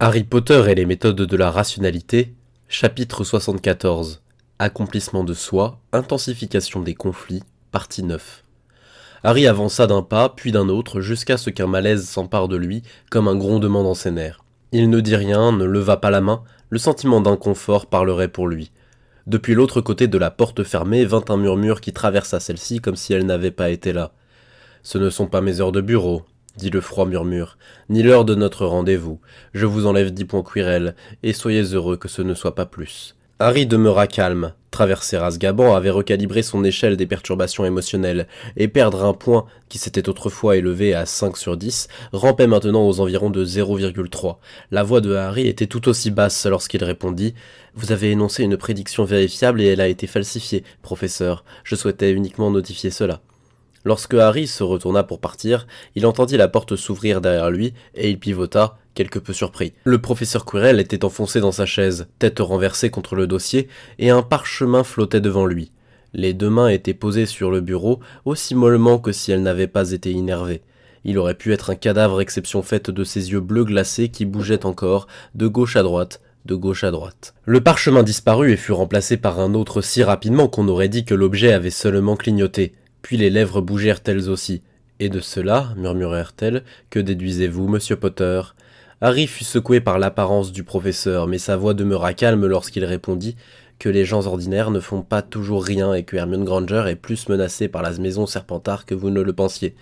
Harry Potter et les méthodes de la rationalité, chapitre 74. Accomplissement de soi, intensification des conflits, partie 9. Harry avança d'un pas, puis d'un autre, jusqu'à ce qu'un malaise s'empare de lui, comme un grondement dans ses nerfs. Il ne dit rien, ne leva pas la main, le sentiment d'inconfort parlerait pour lui. Depuis l'autre côté de la porte fermée vint un murmure qui traversa celle-ci comme si elle n'avait pas été là. Ce ne sont pas mes heures de bureau, dit le froid murmure, ni l'heure de notre rendez-vous. Je vous enlève 10 points Quirrell, et soyez heureux que ce ne soit pas plus. Harry demeura calme. Traverser Azkaban avait recalibré son échelle des perturbations émotionnelles, et perdre un point qui s'était autrefois élevé à 5 sur 10 rampait maintenant aux environs de 0,3. La voix de Harry était tout aussi basse lorsqu'il répondit « Vous avez énoncé une prédiction vérifiable et elle a été falsifiée, professeur. Je souhaitais uniquement notifier cela. » Lorsque Harry se retourna pour partir, il entendit la porte s'ouvrir derrière lui et il pivota, quelque peu surpris. Le professeur Quirrell était enfoncé dans sa chaise, tête renversée contre le dossier, et un parchemin flottait devant lui. Les deux mains étaient posées sur le bureau, aussi mollement que si elles n'avaient pas été innervées. Il aurait pu être un cadavre exception faite de ses yeux bleus glacés qui bougeaient encore, de gauche à droite, de gauche à droite. Le parchemin disparut et fut remplacé par un autre si rapidement qu'on aurait dit que l'objet avait seulement clignoté. Puis les lèvres bougèrent elles aussi. « Et de cela, murmurèrent-elles, que déduisez-vous, monsieur Potter ?» Harry fut secoué par l'apparence du professeur, mais sa voix demeura calme lorsqu'il répondit que les gens ordinaires ne font pas toujours rien et que Hermione Granger est plus menacée par la maison Serpentard que vous ne le pensiez.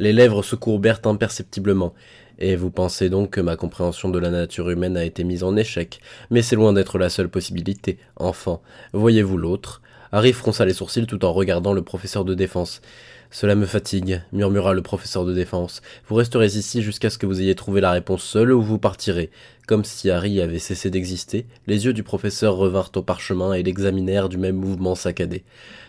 Les lèvres se courbèrent imperceptiblement. Et vous pensez donc que ma compréhension de la nature humaine a été mise en échec, mais c'est loin d'être la seule possibilité. Enfant, voyez-vous l'autre ? Harry fronça les sourcils tout en regardant le professeur de défense. « Cela me fatigue, murmura le professeur de défense. Vous resterez ici jusqu'à ce que vous ayez trouvé la réponse seul ou vous partirez. » Comme si Harry avait cessé d'exister, les yeux du professeur revinrent au parchemin et l'examinèrent du même mouvement saccadé.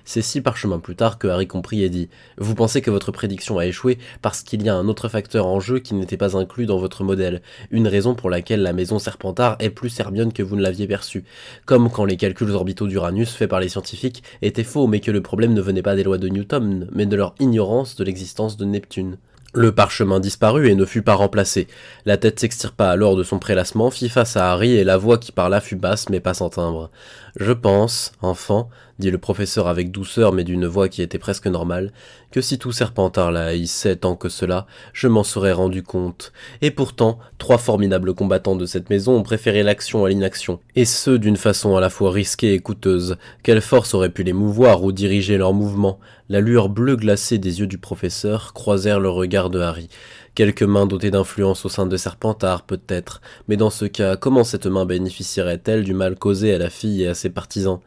C'est 6 parchemins plus tard que Harry comprit et dit « Vous pensez que votre prédiction a échoué parce qu'il y a un autre facteur en jeu qui n'était pas inclus dans votre modèle, une raison pour laquelle la maison Serpentard est plus Hermione que vous ne l'aviez perçu, comme quand les calculs orbitaux d'Uranus faits par les scientifiques étaient faux mais que le problème ne venait pas des lois de Newton, mais de leur ignorance de l'existence de Neptune. » Le parchemin disparut et ne fut pas remplacé. La tête s'extirpa alors de son prélassement, fit face à Harry et la voix qui parla fut basse mais pas sans timbre. « Je pense, enfant, dit le professeur avec douceur mais d'une voix qui était presque normale, que si tout Serpentard la haïssait tant que cela, je m'en serais rendu compte. Et pourtant, 3 formidables combattants de cette maison ont préféré l'action à l'inaction, et ce d'une façon à la fois risquée et coûteuse. Quelle force aurait pu les mouvoir ou diriger leurs mouvements? La lueur bleue glacée des yeux du professeur croisèrent le regard de Harry. Quelques mains dotées d'influence au sein de Serpentard, peut-être, mais dans ce cas, comment cette main bénéficierait-elle du mal causé à la fille et à ses partisans ?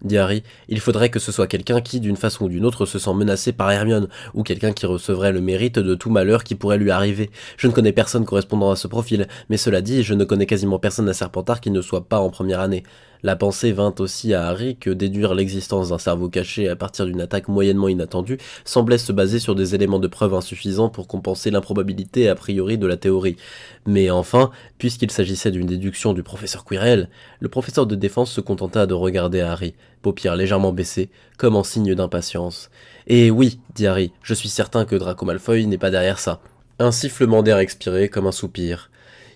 Dit Harry, il faudrait que ce soit quelqu'un qui, d'une façon ou d'une autre, se sent menacé par Hermione, ou quelqu'un qui recevrait le mérite de tout malheur qui pourrait lui arriver. Je ne connais personne correspondant à ce profil, mais cela dit, je ne connais quasiment personne à Serpentard qui ne soit pas en première année. La pensée vint aussi à Harry que déduire l'existence d'un cerveau caché à partir d'une attaque moyennement inattendue semblait se baser sur des éléments de preuve insuffisants pour compenser l'improbabilité a priori de la théorie. Mais enfin, puisqu'il s'agissait d'une déduction du professeur Quirrell, le professeur de défense se contenta de regarder Harry, paupières légèrement baissées, comme en signe d'impatience. « Et oui, dit Harry, je suis certain que Draco Malfoy n'est pas derrière ça. » Un sifflement d'air expiré comme un soupir.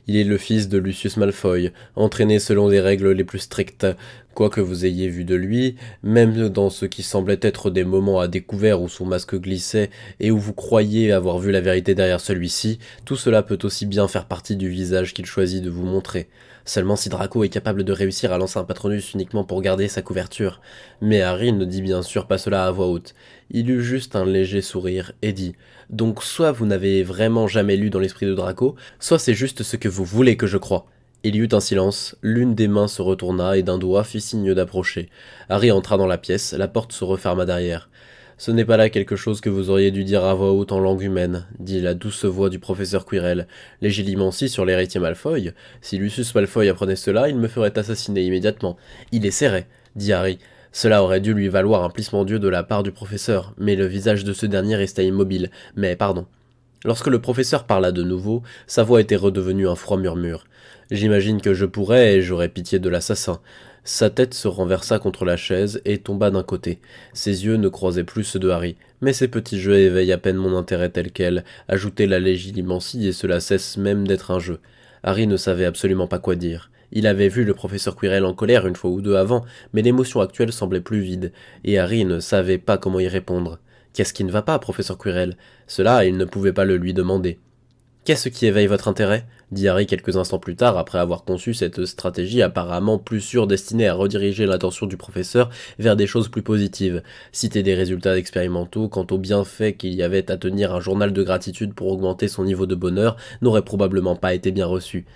Il est le fils de Lucius Malfoy, entraîné selon des règles les plus strictes. Quoi que vous ayez vu de lui, même dans ce qui semblait être des moments à découvert où son masque glissait et où vous croyiez avoir vu la vérité derrière celui-ci, tout cela peut aussi bien faire partie du visage qu'il choisit de vous montrer. Seulement si Draco est capable de réussir à lancer un Patronus uniquement pour garder sa couverture. Mais Harry ne dit bien sûr pas cela à voix haute. Il eut juste un léger sourire et dit « Donc soit vous n'avez vraiment jamais lu dans l'esprit de Draco, soit c'est juste ce que vous voulez que je croie. » Il y eut un silence, l'une des mains se retourna et d'un doigt fit signe d'approcher. Harry entra dans la pièce, la porte se referma derrière. « Ce n'est pas là quelque chose que vous auriez dû dire à voix haute en langue humaine, » dit la douce voix du professeur Quirrell. « Les gélimancies sur l'héritier Malfoy. Si Lucius Malfoy apprenait cela, il me ferait assassiner immédiatement. Il essaierait, » dit Harry. Cela aurait dû lui valoir un plissement d'yeux de la part du professeur, mais le visage de ce dernier resta immobile. Mais pardon. Lorsque le professeur parla de nouveau, sa voix était redevenue un froid murmure. « J'imagine que je pourrais et j'aurais pitié de l'assassin. » Sa tête se renversa contre la chaise et tomba d'un côté. Ses yeux ne croisaient plus ceux de Harry, mais ces petits jeux éveillent à peine mon intérêt tel quel, ajoutait la légilimancie et cela cesse même d'être un jeu. Harry ne savait absolument pas quoi dire. Il avait vu le professeur Quirrell en colère une fois ou deux avant, mais l'émotion actuelle semblait plus vide, et Harry ne savait pas comment y répondre. Qu'est-ce qui ne va pas, professeur Quirrell? Cela, il ne pouvait pas le lui demander. Qu'est-ce qui éveille votre intérêt? Dit Harry quelques instants plus tard, après avoir conçu cette stratégie apparemment plus sûre destinée à rediriger l'attention du professeur vers des choses plus positives. Citer des résultats expérimentaux quant au bienfait qu'il y avait à tenir un journal de gratitude pour augmenter son niveau de bonheur n'aurait probablement pas été bien reçu.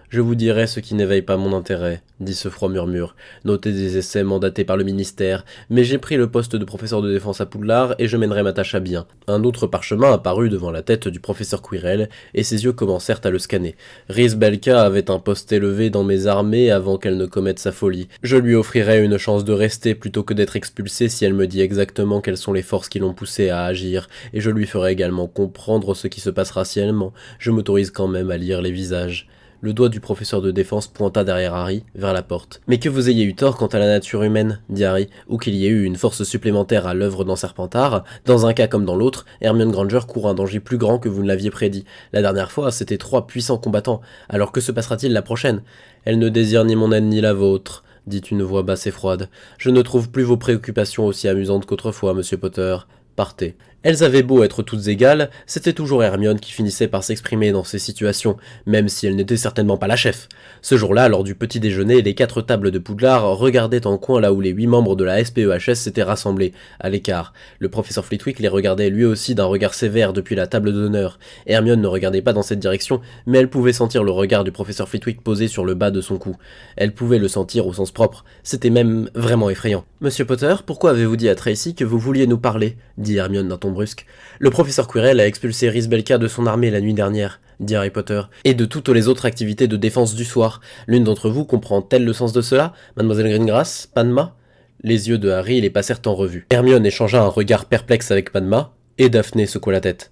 Je vous dirai ce qui n'éveille pas mon intérêt, dit ce froid murmure. Notez des essais mandatés par le ministère, mais j'ai pris le poste de professeur de défense à Poudlard et je mènerai ma tâche à bien. Un autre parchemin apparut devant la tête du professeur Quirrell et ses yeux commencèrent à le scanner. Rhys Belka avait un poste élevé dans mes armées avant qu'elle ne commette sa folie. Je lui offrirai une chance de rester plutôt que d'être expulsée si elle me dit exactement quelles sont les forces qui l'ont poussée à agir, et je lui ferai également comprendre ce qui se passe racialement. Je m'autorise quand même à lire les visages. Le doigt du professeur de défense pointa derrière Harry, vers la porte. « Mais que vous ayez eu tort quant à la nature humaine, dit Harry, ou qu'il y ait eu une force supplémentaire à l'œuvre dans Serpentard, dans un cas comme dans l'autre, Hermione Granger court un danger plus grand que vous ne l'aviez prédit. La dernière fois, c'était 3 puissants combattants, alors que se passera-t-il la prochaine? Elle ne désire ni mon aide ni la vôtre, dit une voix basse et froide. Je ne trouve plus vos préoccupations aussi amusantes qu'autrefois, monsieur Potter. Partez. » Elles avaient beau être toutes égales, c'était toujours Hermione qui finissait par s'exprimer dans ces situations, même si elle n'était certainement pas la chef. Ce jour-là, lors du petit déjeuner, les 4 tables de Poudlard regardaient en coin là où les 8 membres de la SPEHS s'étaient rassemblés, à l'écart. Le professeur Flitwick les regardait lui aussi d'un regard sévère depuis la table d'honneur. Hermione ne regardait pas dans cette direction, mais elle pouvait sentir le regard du professeur Flitwick posé sur le bas de son cou. Elle pouvait le sentir au sens propre, c'était même vraiment effrayant. « Monsieur Potter, pourquoi avez-vous dit à Tracy que vous vouliez nous parler ?» dit Hermione d'un ton brusque. « Le professeur Quirrell a expulsé Rhys Belka de son armée la nuit dernière, dit Harry Potter, et de toutes les autres activités de défense du soir. L'une d'entre vous comprend-elle le sens de cela, mademoiselle Greengrass, Padma ?» Les yeux de Harry les passèrent en revue. Hermione échangea un regard perplexe avec Padma, et Daphné secoua la tête.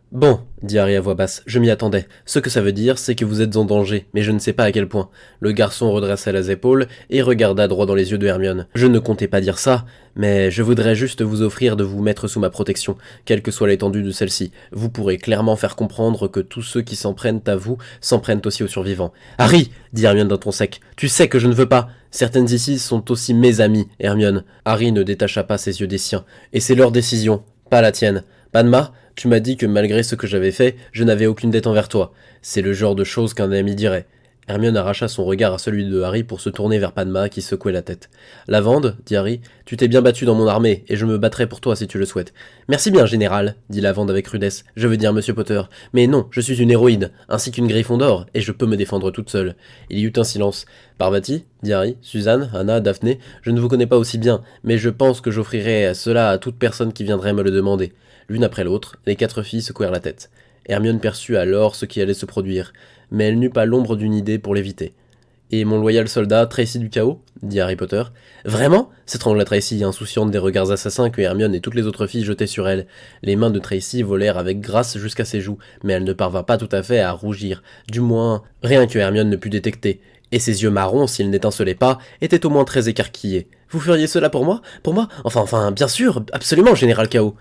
« Bon, dit Harry à voix basse, je m'y attendais. Ce que ça veut dire, c'est que vous êtes en danger, mais je ne sais pas à quel point. » Le garçon redressa les épaules et regarda droit dans les yeux de Hermione. « Je ne comptais pas dire ça, mais je voudrais juste vous offrir de vous mettre sous ma protection, quelle que soit l'étendue de celle-ci. Vous pourrez clairement faire comprendre que tous ceux qui s'en prennent à vous s'en prennent aussi aux survivants. »« Harry !» dit Hermione d'un ton sec. « Tu sais que je ne veux pas. Certaines ici sont aussi mes amies, Hermione. » Harry ne détacha pas ses yeux des siens. « Et c'est leur décision, pas la tienne. Padma, tu m'as dit que malgré ce que j'avais fait, je n'avais aucune dette envers toi. C'est le genre de choses qu'un ami dirait. » Hermione arracha son regard à celui de Harry pour se tourner vers Padma qui secouait la tête. « Lavande, dit Harry, tu t'es bien battu dans mon armée, et je me battrai pour toi si tu le souhaites. »« Merci bien, général, dit Lavande avec rudesse. Je veux dire monsieur Potter. Mais non, je suis une héroïne, ainsi qu'une Gryffondor, et je peux me défendre toute seule. » Il y eut un silence. « Parvati, dit Harry, Suzanne, Anna, Daphné, je ne vous connais pas aussi bien, mais je pense que j'offrirai cela à toute personne qui viendrait me le demander. » L'une après l'autre, les 4 filles secouèrent la tête. Hermione perçut alors ce qui allait se produire, mais elle n'eut pas l'ombre d'une idée pour l'éviter. « Et mon loyal soldat, Tracy du Chaos ?» dit Harry Potter. « Vraiment ?» s'étrangla Tracy, insouciante des regards assassins que Hermione et toutes les autres filles jetaient sur elle. Les mains de Tracy volèrent avec grâce jusqu'à ses joues, mais elle ne parvint pas tout à fait à rougir, du moins rien que Hermione ne put détecter. Et ses yeux marrons, s'ils n'étincelaient pas, étaient au moins très écarquillés. « Vous feriez cela pour moi ? Pour moi ? Enfin, bien sûr, absolument, Général Chaos !»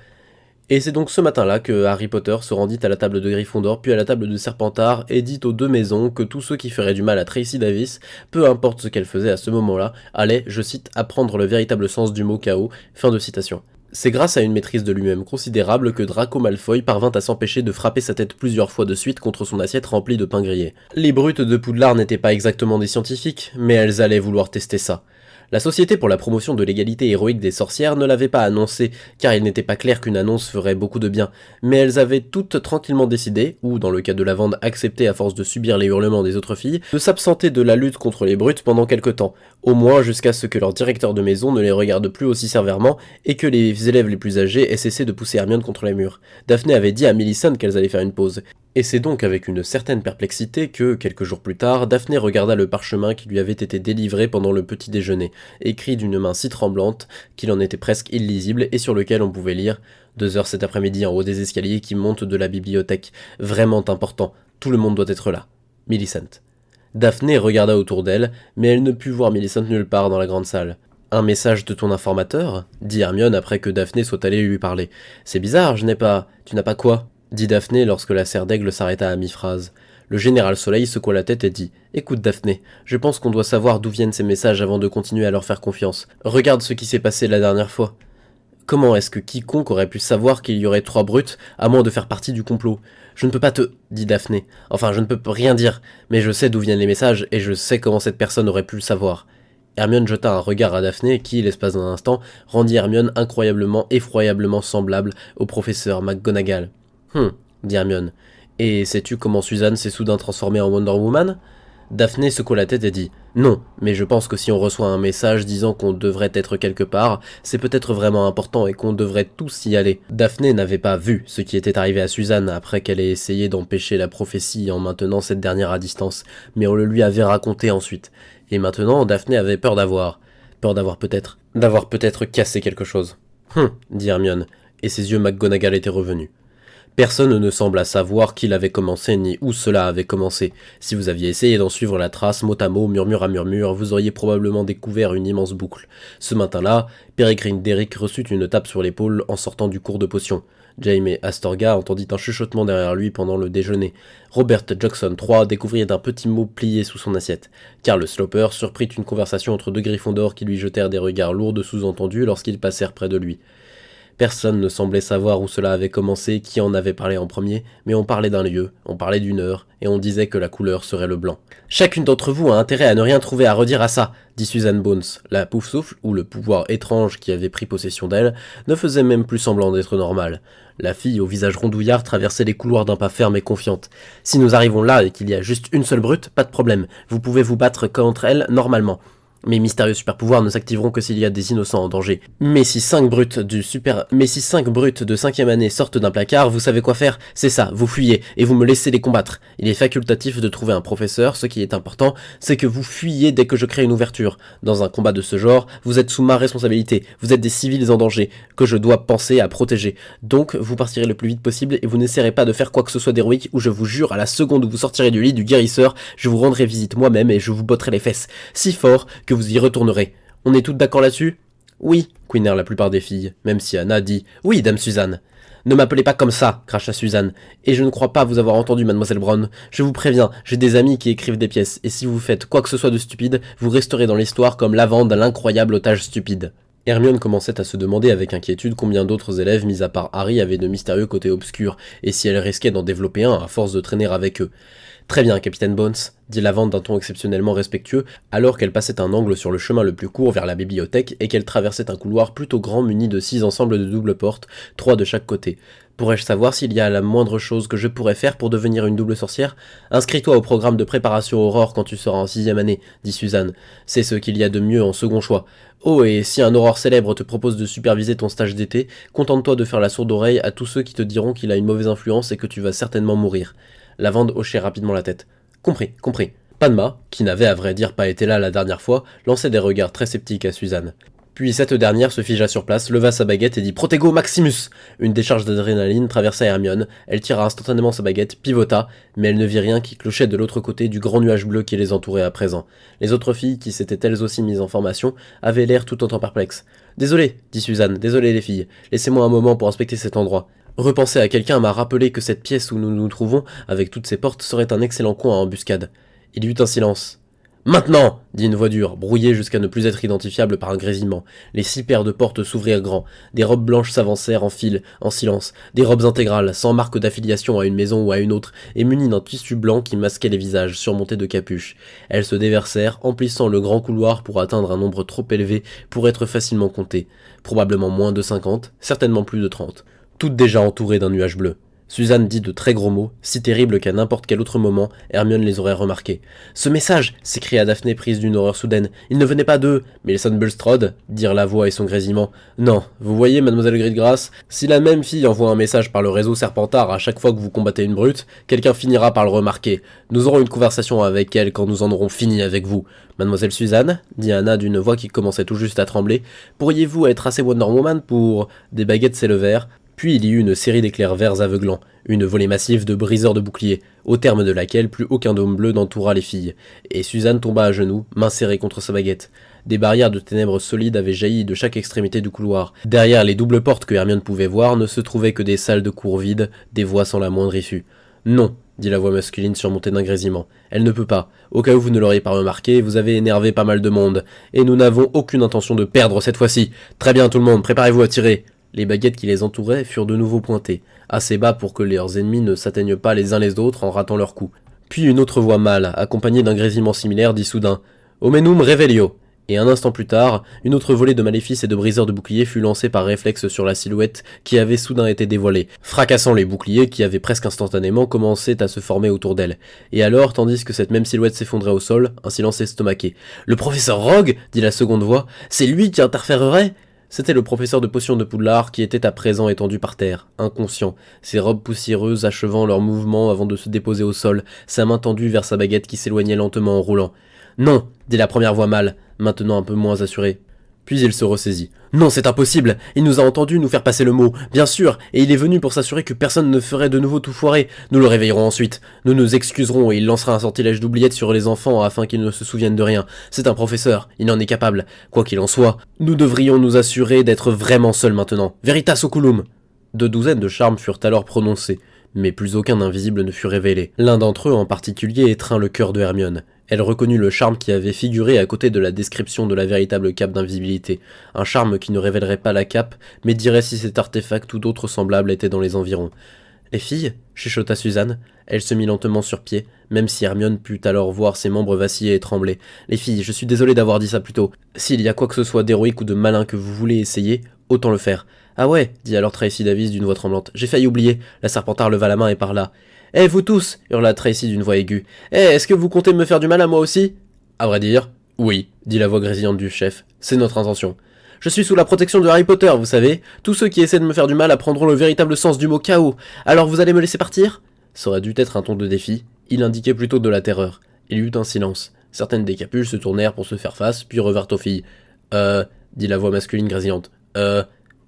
Et c'est donc ce matin-là que Harry Potter se rendit à la table de Gryffondor puis à la table de Serpentard et dit aux 2 maisons que tous ceux qui feraient du mal à Tracy Davis, peu importe ce qu'elle faisait à ce moment-là, allaient, je cite, apprendre le véritable sens du mot chaos. Fin de citation. C'est grâce à une maîtrise de lui-même considérable que Draco Malfoy parvint à s'empêcher de frapper sa tête plusieurs fois de suite contre son assiette remplie de pain grillé. Les brutes de Poudlard n'étaient pas exactement des scientifiques, mais elles allaient vouloir tester ça. La Société pour la promotion de l'égalité héroïque des sorcières ne l'avait pas annoncé, car il n'était pas clair qu'une annonce ferait beaucoup de bien, mais elles avaient toutes tranquillement décidé, ou dans le cas de Lavande accepté à force de subir les hurlements des autres filles, de s'absenter de la lutte contre les brutes pendant quelque temps, au moins jusqu'à ce que leur directeur de maison ne les regarde plus aussi sévèrement et que les élèves les plus âgés aient cessé de pousser Hermione contre les murs. Daphné avait dit à Millicent qu'elles allaient faire une pause. Et c'est donc avec une certaine perplexité que, quelques jours plus tard, Daphné regarda le parchemin qui lui avait été délivré pendant le petit déjeuner, écrit d'une main si tremblante qu'il en était presque illisible et sur lequel on pouvait lire « 2 heures cet après-midi en haut des escaliers qui montent de la bibliothèque. Vraiment important. Tout le monde doit être là. Millicent. » Daphné regarda autour d'elle, mais elle ne put voir Millicent nulle part dans la grande salle. « Un message de ton informateur ?» dit Hermione après que Daphné soit allée lui parler. « C'est bizarre, je n'ai pas... » « Tu n'as pas quoi ?» dit Daphné lorsque la serre d'aigle s'arrêta à mi-phrase. Le général Soleil secoua la tête et dit « Écoute Daphné, je pense qu'on doit savoir d'où viennent ces messages avant de continuer à leur faire confiance. Regarde ce qui s'est passé la dernière fois. Comment est-ce que quiconque aurait pu savoir qu'il y aurait 3 brutes, à moins de faire partie du complot? Je ne peux pas te... » dit Daphné. « Enfin, je ne peux rien dire, mais je sais d'où viennent les messages et je sais comment cette personne aurait pu le savoir. » Hermione jeta un regard à Daphné qui, l'espace d'un instant, rendit Hermione incroyablement, effroyablement semblable au professeur McGonagall. Dit Hermione. « Et sais-tu comment Suzanne s'est soudain transformée en Wonder Woman ?» Daphné secoua la tête et dit « Non, mais je pense que si on reçoit un message disant qu'on devrait être quelque part, c'est peut-être vraiment important et qu'on devrait tous y aller. » Daphné n'avait pas vu ce qui était arrivé à Suzanne après qu'elle ait essayé d'empêcher la prophétie en maintenant cette dernière à distance, mais on le lui avait raconté ensuite. Et maintenant, Daphné avait peur d'avoir peut-être cassé quelque chose. Dit Hermione, et ses yeux McGonagall étaient revenus. Personne ne sembla savoir qui l'avait commencé ni où cela avait commencé. Si vous aviez essayé d'en suivre la trace mot à mot, murmure à murmure, vous auriez probablement découvert une immense boucle. Ce matin-là, Peregrine Derrick reçut une tape sur l'épaule en sortant du cours de potions. Jaime Astorga entendit un chuchotement derrière lui pendant le déjeuner. Robert Jackson III découvrit un petit mot plié sous son assiette. Carl Sloper surprit une conversation entre 2 Gryffondors qui lui jetèrent des regards lourds de sous-entendus lorsqu'ils passèrent près de lui. Personne ne semblait savoir où cela avait commencé, qui en avait parlé en premier, mais on parlait d'un lieu, on parlait d'une heure, et on disait que la couleur serait le blanc. « Chacune d'entre vous a intérêt à ne rien trouver à redire à ça, » dit Suzanne Bones. La Poufsouffle, ou le pouvoir étrange qui avait pris possession d'elle, ne faisait même plus semblant d'être normale. La fille au visage rondouillard traversait les couloirs d'un pas ferme et confiante. « Si nous arrivons là et qu'il y a juste une seule brute, pas de problème, vous pouvez vous battre contre elle normalement. » Mes mystérieux super-pouvoirs ne s'activeront que s'il y a des innocents en danger. Mais si 5 brutes de 5e année sortent d'un placard, vous savez quoi faire? C'est ça, vous fuyez, et vous me laissez les combattre. Il est facultatif de trouver un professeur, ce qui est important, c'est que vous fuyez dès que je crée une ouverture. Dans un combat de ce genre, vous êtes sous ma responsabilité, vous êtes des civils en danger, que je dois penser à protéger. Donc, vous partirez le plus vite possible et vous n'essaierez pas de faire quoi que ce soit d'héroïque, ou je vous jure, à la seconde où vous sortirez du lit du guérisseur, je vous rendrai visite moi-même et je vous botterai les fesses. Si fort que vous y retournerez. On est toutes d'accord là-dessus? Oui, couinèrent la plupart des filles, même si Anna dit « Oui, dame Suzanne ». Ne m'appelez pas comme ça, cracha Suzanne, et je ne crois pas vous avoir entendu, mademoiselle Brown. Je vous préviens, j'ai des amis qui écrivent des pièces, et si vous faites quoi que ce soit de stupide, vous resterez dans l'histoire comme Lavande, l'incroyable otage stupide. Hermione commençait à se demander avec inquiétude combien d'autres élèves, mis à part Harry, avaient de mystérieux côtés obscurs, et si elle risquait d'en développer un à force de traîner avec eux. « Très bien, capitaine Bones », dit Lavande d'un ton exceptionnellement respectueux, alors qu'elle passait un angle sur le chemin le plus court vers la bibliothèque et qu'elle traversait un couloir plutôt grand muni de 6 ensembles de doubles portes, 3 de chaque côté. « Pourrais-je savoir s'il y a la moindre chose que je pourrais faire pour devenir une double sorcière? Inscris-toi au programme de préparation Aurore quand tu seras en 6e année, dit Suzanne. C'est ce qu'il y a de mieux en second choix. Oh, et si un Aurore célèbre te propose de superviser ton stage d'été, contente-toi de faire la sourde oreille à tous ceux qui te diront qu'il a une mauvaise influence et que tu vas certainement mourir. » Lavande hochait rapidement la tête. « Compris, compris. » Padma, qui n'avait à vrai dire pas été là la dernière fois, lançait des regards très sceptiques à Suzanne. Puis cette dernière se figea sur place, leva sa baguette et dit « Protego Maximus !» Une décharge d'adrénaline traversa Hermione, elle tira instantanément sa baguette, pivota, mais elle ne vit rien qui clochait de l'autre côté du grand nuage bleu qui les entourait à présent. Les autres filles, qui s'étaient elles aussi mises en formation, avaient l'air tout autant perplexes. « Désolé, dit Suzanne, désolé les filles, laissez-moi un moment pour inspecter cet endroit. Repenser à quelqu'un m'a rappelé que cette pièce où nous nous trouvons, avec toutes ses portes, serait un excellent coin à embuscade. » Il y eut un silence. « Maintenant !» dit une voix dure, brouillée jusqu'à ne plus être identifiable par un grésillement. Les 6 paires de portes s'ouvrirent grand. Des robes blanches s'avancèrent en file, en silence. Des robes intégrales, sans marque d'affiliation à une maison ou à une autre, et munies d'un tissu blanc qui masquait les visages, surmontés de capuches. Elles se déversèrent, emplissant le grand couloir pour atteindre un nombre trop élevé pour être facilement compté. Probablement moins de 50, certainement plus de 30. Toutes déjà entourées d'un nuage bleu. Suzanne dit de très gros mots, si terribles qu'à n'importe quel autre moment, Hermione les aurait remarqués. « Ce message !» s'écria Daphné prise d'une horreur soudaine. « Il ne venait pas d'eux !» Mais les Bulstrode dirent la voix et son grésillement. « Non, vous voyez, mademoiselle Gris-de-Grâce, si la même fille envoie un message par le réseau Serpentard à chaque fois que vous combattez une brute, quelqu'un finira par le remarquer. Nous aurons une conversation avec elle quand nous en aurons fini avec vous. Mademoiselle Suzanne, dit Anna d'une voix qui commençait tout juste à trembler, pourriez-vous être assez Wonder Woman pour... » Des baguettes s'élevèrent. Puis il y eut une série d'éclairs verts aveuglants, une volée massive de briseurs de boucliers, au terme de laquelle plus aucun dôme bleu n'entoura les filles, et Suzanne tomba à genoux, main serrée contre sa baguette. Des barrières de ténèbres solides avaient jailli de chaque extrémité du couloir. Derrière les doubles portes que Hermione pouvait voir ne se trouvaient que des salles de cours vides, des voix sans la moindre issue. « Non !» dit la voix masculine surmontée d'un grésillement. Elle ne peut pas. Au cas où vous ne l'auriez pas remarqué, vous avez énervé pas mal de monde. Et nous n'avons aucune intention de perdre cette fois-ci. Très bien tout le monde, préparez-vous à tirer. Les baguettes qui les entouraient furent de nouveau pointées, assez bas pour que leurs ennemis ne s'atteignent pas les uns les autres en ratant leur coup. Puis une autre voix mâle, accompagnée d'un grésillement similaire, dit soudain « Omenum revelio !» Et un instant plus tard, une autre volée de maléfices et de briseurs de boucliers fut lancée par réflexe sur la silhouette qui avait soudain été dévoilée, fracassant les boucliers qui avaient presque instantanément commencé à se former autour d'elle. Et alors, tandis que cette même silhouette s'effondrait au sol, un silence estomaqué. « Le professeur Rogue !» dit la seconde voix. « C'est lui qui interférerait ?» C'était le professeur de potions de Poudlard qui était à présent étendu par terre, inconscient, ses robes poussiéreuses achevant leur mouvement avant de se déposer au sol, sa main tendue vers sa baguette qui s'éloignait lentement en roulant. « Non !» dit la première voix mâle, maintenant un peu moins assurée. Puis il se ressaisit. « Non, c'est impossible. Il nous a entendus nous faire passer le mot, bien sûr, et il est venu pour s'assurer que personne ne ferait de nouveau tout foirer. Nous le réveillerons ensuite. Nous nous excuserons et il lancera un sortilège d'oubliette sur les enfants afin qu'ils ne se souviennent de rien. C'est un professeur, il en est capable. Quoi qu'il en soit, nous devrions nous assurer d'être vraiment seuls maintenant. Veritas oculum !» 2 douzaines de charmes furent alors prononcés, mais plus aucun invisible ne fut révélé. L'un d'entre eux en particulier étreint le cœur de Hermione. Elle reconnut le charme qui avait figuré à côté de la description de la véritable cape d'invisibilité, un charme qui ne révélerait pas la cape, mais dirait si cet artefact ou d'autres semblables étaient dans les environs. « Les filles » chuchota Suzanne. Elle se mit lentement sur pied, même si Hermione put alors voir ses membres vaciller et trembler. « Les filles, je suis désolé d'avoir dit ça plus tôt. S'il y a quoi que ce soit d'héroïque ou de malin que vous voulez essayer, autant le faire. »« Ah ouais » dit alors Tracy Davis d'une voix tremblante. « J'ai failli oublier. » La Serpentard leva la main et parla. « Eh, vous tous » hurla Tracy d'une voix aiguë. « Eh, est-ce que vous comptez me faire du mal à moi aussi ?»« À vrai dire, oui » dit la voix grésillante du chef. « C'est notre intention. » « Je suis sous la protection de Harry Potter, vous savez. Tous ceux qui essaient de me faire du mal apprendront le véritable sens du mot chaos. Alors vous allez me laisser partir ?» Ça aurait dû être un ton de défi. Il indiquait plutôt de la terreur. Il y eut un silence. Certaines des capuches se tournèrent pour se faire face, puis revinrent aux filles. Dit la voix masculine grésillante.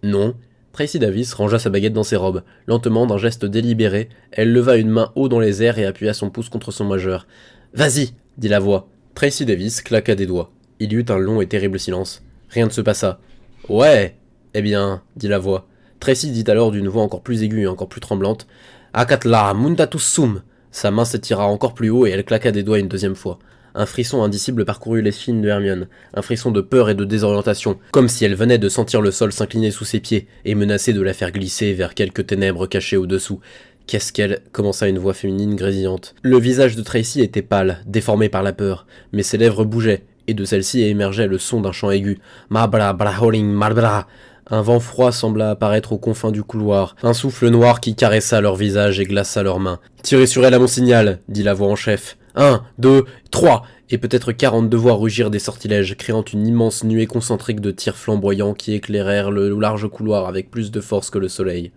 Non. Tracy Davis rangea sa baguette dans ses robes. Lentement, d'un geste délibéré, elle leva une main haut dans les airs et appuya son pouce contre son majeur. « Vas-y !» dit la voix. Tracy Davis claqua des doigts. Il y eut un long et terrible silence. Rien ne se passa. « Ouais !» Eh bien, dit la voix. Tracy dit alors d'une voix encore plus aiguë et encore plus tremblante. « Akatla mundatus sum !» Sa main s'étira encore plus haut et elle claqua des doigts une deuxième fois. Un frisson indicible parcourut les fines de Hermione, un frisson de peur et de désorientation, comme si elle venait de sentir le sol s'incliner sous ses pieds et menacer de la faire glisser vers quelques ténèbres cachées au-dessous. Qu'est-ce qu'elle commença une voix féminine grésillante. Le visage de Tracy était pâle, déformé par la peur, mais ses lèvres bougeaient, et de celle-ci émergeait le son d'un chant aigu. Mabra braholing marbra. Un vent froid sembla apparaître aux confins du couloir, un souffle noir qui caressa leur visage et glaça leurs mains. « Tirez sur elle à mon signal !» dit la voix en chef. 1, 2, 3 Et peut-être 42 voix rugirent des sortilèges, créant une immense nuée concentrique de tirs flamboyants qui éclairèrent le large couloir avec plus de force que le soleil.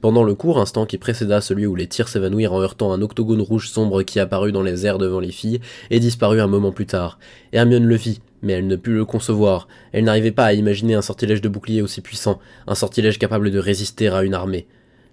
Pendant le court instant qui précéda celui où les tirs s'évanouirent en heurtant un octogone rouge sombre qui apparut dans les airs devant les filles et disparut un moment plus tard. Hermione le vit, mais elle ne put le concevoir. Elle n'arrivait pas à imaginer un sortilège de bouclier aussi puissant, un sortilège capable de résister à une armée.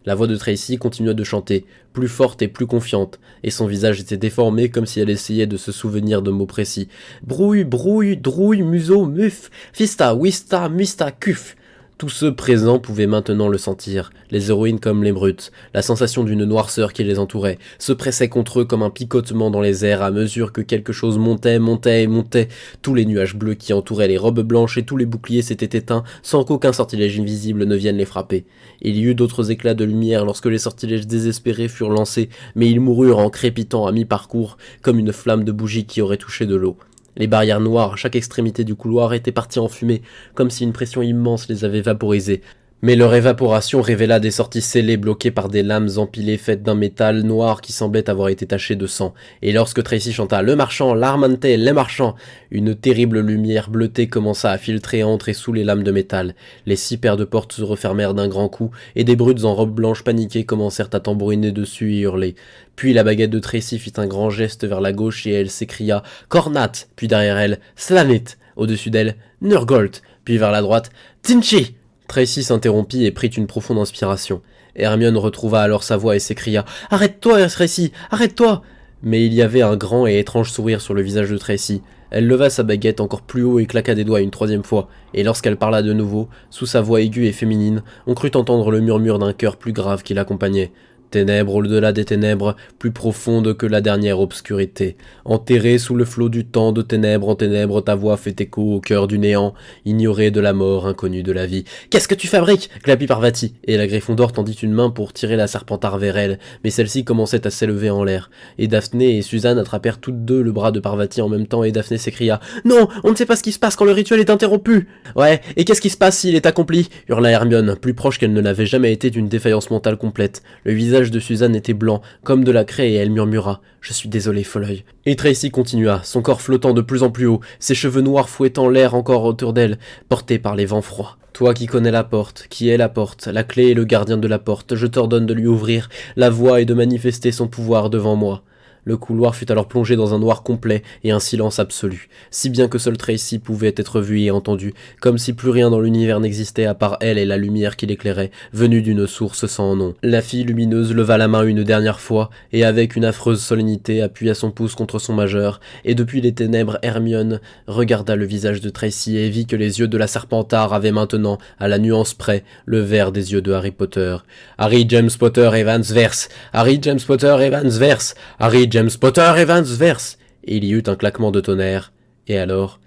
La voix de Tracy continua de chanter, plus forte et plus confiante, et son visage était déformé comme si elle essayait de se souvenir de mots précis. Brouille, brouille, drouille, museau, muf, fista, wista, mista, cuf. Tous ceux présents pouvaient maintenant le sentir, les héroïnes comme les brutes, la sensation d'une noirceur qui les entourait, se pressait contre eux comme un picotement dans les airs à mesure que quelque chose montait, montait et montait. Tous les nuages bleus qui entouraient les robes blanches et tous les boucliers s'étaient éteints sans qu'aucun sortilège invisible ne vienne les frapper. Il y eut d'autres éclats de lumière lorsque les sortilèges désespérés furent lancés, mais ils moururent en crépitant à mi-parcours, comme une flamme de bougie qui aurait touché de l'eau. Les barrières noires à chaque extrémité du couloir étaient parties en fumée, comme si une pression immense les avait vaporisées. Mais leur évaporation révéla des sorties scellées bloquées par des lames empilées faites d'un métal noir qui semblait avoir été taché de sang. Et lorsque Tracy chanta « Le marchand, l'armante, les marchands », une terrible lumière bleutée commença à filtrer entre et sous les lames de métal. Les 6 paires de portes se refermèrent d'un grand coup, et des brutes en robe blanche paniquées commencèrent à tambouriner dessus et hurler. Puis la baguette de Tracy fit un grand geste vers la gauche et elle s'écria « Cornat !» puis derrière elle « Slanit !» au-dessus d'elle « Nurgolt !» puis vers la droite « Tinchi !» Tracy s'interrompit et prit une profonde inspiration. Hermione retrouva alors sa voix et s'écria « Arrête-toi, Tracy, arrête-toi !» Mais il y avait un grand et étrange sourire sur le visage de Tracy. Elle leva sa baguette encore plus haut et claqua des doigts une 3e fois, et lorsqu'elle parla de nouveau, sous sa voix aiguë et féminine, on crut entendre le murmure d'un chœur plus grave qui l'accompagnait. Ténèbres au-delà des ténèbres, plus profondes que la dernière obscurité. Enterré sous le flot du temps, de ténèbres en ténèbres, ta voix fait écho au cœur du néant, ignoré de la mort, inconnu de la vie. « Qu'est-ce que tu fabriques » glapit Parvati, et la Gryffondor tendit une main pour tirer la Serpentard vers elle, mais celle-ci commençait à s'élever en l'air. Et Daphné et Suzanne attrapèrent toutes deux le bras de Parvati en même temps, et Daphné s'écria « Non, on ne sait pas ce qui se passe quand le rituel est interrompu !»« Ouais, et qu'est-ce qui se passe s'il est accompli ?» hurla Hermione, plus proche qu'elle ne l'avait jamais été d'une défaillance mentale complète. Le visage de Suzanne était blanc, comme de la craie, et elle murmura « Je suis désolé, Folleuil. » Et Tracy continua, son corps flottant de plus en plus haut, ses cheveux noirs fouettant l'air encore autour d'elle, portés par les vents froids. « Toi qui connais la porte, qui est la porte, la clé et le gardien de la porte, je t'ordonne de lui ouvrir la voie et de manifester son pouvoir devant moi. » Le couloir fut alors plongé dans un noir complet et un silence absolu, si bien que seul Tracy pouvait être vu et entendu, comme si plus rien dans l'univers n'existait à part elle et la lumière qui l'éclairait, venue d'une source sans nom. La fille lumineuse leva la main une dernière fois, et avec une affreuse solennité appuya son pouce contre son majeur, et depuis les ténèbres Hermione regarda le visage de Tracy et vit que les yeux de la Serpentard avaient maintenant, à la nuance près, le vert des yeux de Harry Potter. Harry James Potter Evans verse, Harry James Potter Evans verse, Harry James Potter Evans verse. Et il y eut un claquement de tonnerre. Et alors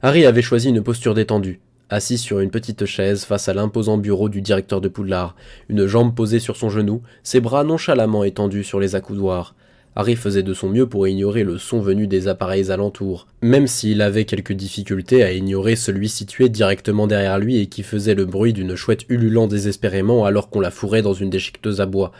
Harry avait choisi une posture détendue, assis sur une petite chaise face à l'imposant bureau du directeur de Poudlard, une jambe posée sur son genou, ses bras nonchalamment étendus sur les accoudoirs. Harry faisait de son mieux pour ignorer le son venu des appareils alentours, même s'il avait quelques difficultés à ignorer celui situé directement derrière lui et qui faisait le bruit d'une chouette ululant désespérément alors qu'on la fourrait dans une déchiqueteuse à bois.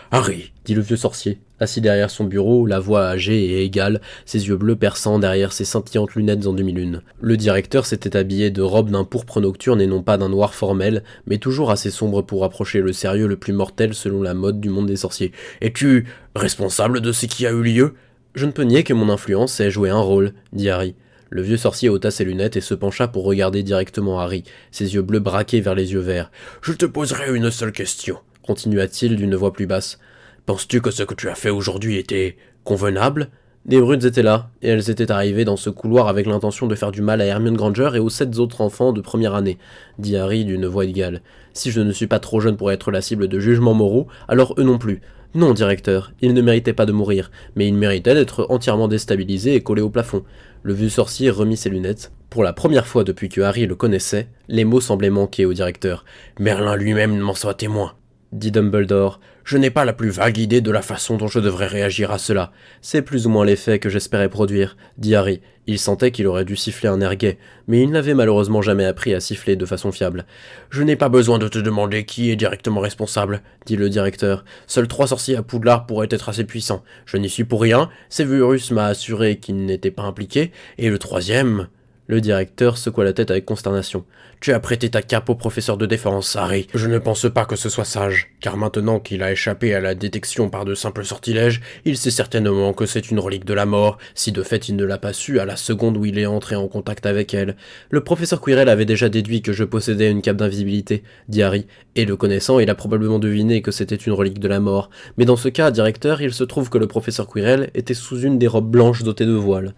« Harry !» dit le vieux sorcier, assis derrière son bureau, la voix âgée et égale, ses yeux bleus perçants derrière ses scintillantes lunettes en demi-lune. Le directeur s'était habillé de robe d'un pourpre nocturne et non pas d'un noir formel, mais toujours assez sombre pour approcher le sérieux le plus mortel selon la mode du monde des sorciers. « Es-tu responsable de ce qui a eu lieu ?»« Je ne peux nier que mon influence ait joué un rôle, » dit Harry. Le vieux sorcier ôta ses lunettes et se pencha pour regarder directement Harry, ses yeux bleus braqués vers les yeux verts. « Je te poserai une seule question, » continua-t-il d'une voix plus basse. « Penses-tu que ce que tu as fait aujourd'hui était convenable ?» Des brutes étaient là, et elles étaient arrivées dans ce couloir avec l'intention de faire du mal à Hermione Granger et aux 7 autres enfants de première année, dit Harry d'une voix égale. Si je ne suis pas trop jeune pour être la cible de jugements moraux, alors eux non plus. Non, directeur, ils ne méritaient pas de mourir, mais ils méritaient d'être entièrement déstabilisés et collés au plafond. Le vieux sorcier remit ses lunettes. Pour la première fois depuis que Harry le connaissait, les mots semblaient manquer au directeur. « Merlin lui-même m'en soit témoin, » dit Dumbledore. « Je n'ai pas la plus vague idée de la façon dont je devrais réagir à cela. C'est plus ou moins l'effet que j'espérais produire, » dit Harry. Il sentait qu'il aurait dû siffler un air gai, mais il n'avait malheureusement jamais appris à siffler de façon fiable. « Je n'ai pas besoin de te demander qui est directement responsable, » dit le directeur. « Seuls 3 sorciers à Poudlard pourraient être assez puissants. Je n'y suis pour rien, Severus m'a assuré qu'il n'était pas impliqué, et le 3e... » Le directeur secoua la tête avec consternation. « Tu as prêté ta cape au professeur de défense, Harry. Je ne pense pas que ce soit sage, car maintenant qu'il a échappé à la détection par de simples sortilèges, il sait certainement que c'est une relique de la mort, si de fait il ne l'a pas su à la seconde où il est entré en contact avec elle. Le professeur Quirrell avait déjà déduit que je possédais une cape d'invisibilité, dit Harry, et le connaissant, il a probablement deviné que c'était une relique de la mort. Mais dans ce cas, directeur, il se trouve que le professeur Quirrell était sous une des robes blanches dotées de voiles. »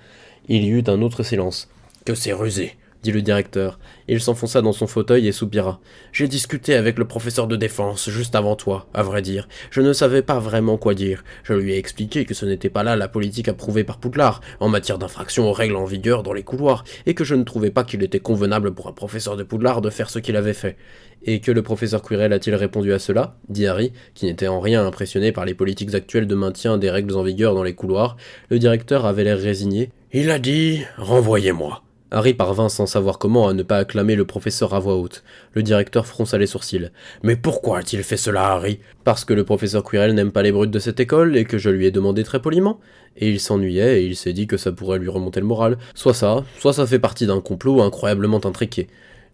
Il y eut un autre silence. « Que c'est rusé !» dit le directeur. Il s'enfonça dans son fauteuil et soupira. « J'ai discuté avec le professeur de défense juste avant toi, à vrai dire. Je ne savais pas vraiment quoi dire. Je lui ai expliqué que ce n'était pas là la politique approuvée par Poudlard, en matière d'infraction aux règles en vigueur dans les couloirs, et que je ne trouvais pas qu'il était convenable pour un professeur de Poudlard de faire ce qu'il avait fait. » « Et que le professeur Quirrell a-t-il répondu à cela ?» dit Harry, qui n'était en rien impressionné par les politiques actuelles de maintien des règles en vigueur dans les couloirs. Le directeur avait l'air résigné. « Il a dit « Renvoyez-moi ». Harry parvint sans savoir comment à ne pas acclamer le professeur à voix haute. Le directeur fronça les sourcils. « Mais pourquoi a-t-il fait cela, Harry ?»« Parce que le professeur Quirrell n'aime pas les brutes de cette école et que je lui ai demandé très poliment. Et il s'ennuyait et il s'est dit que ça pourrait lui remonter le moral. Soit ça fait partie d'un complot incroyablement intriqué. »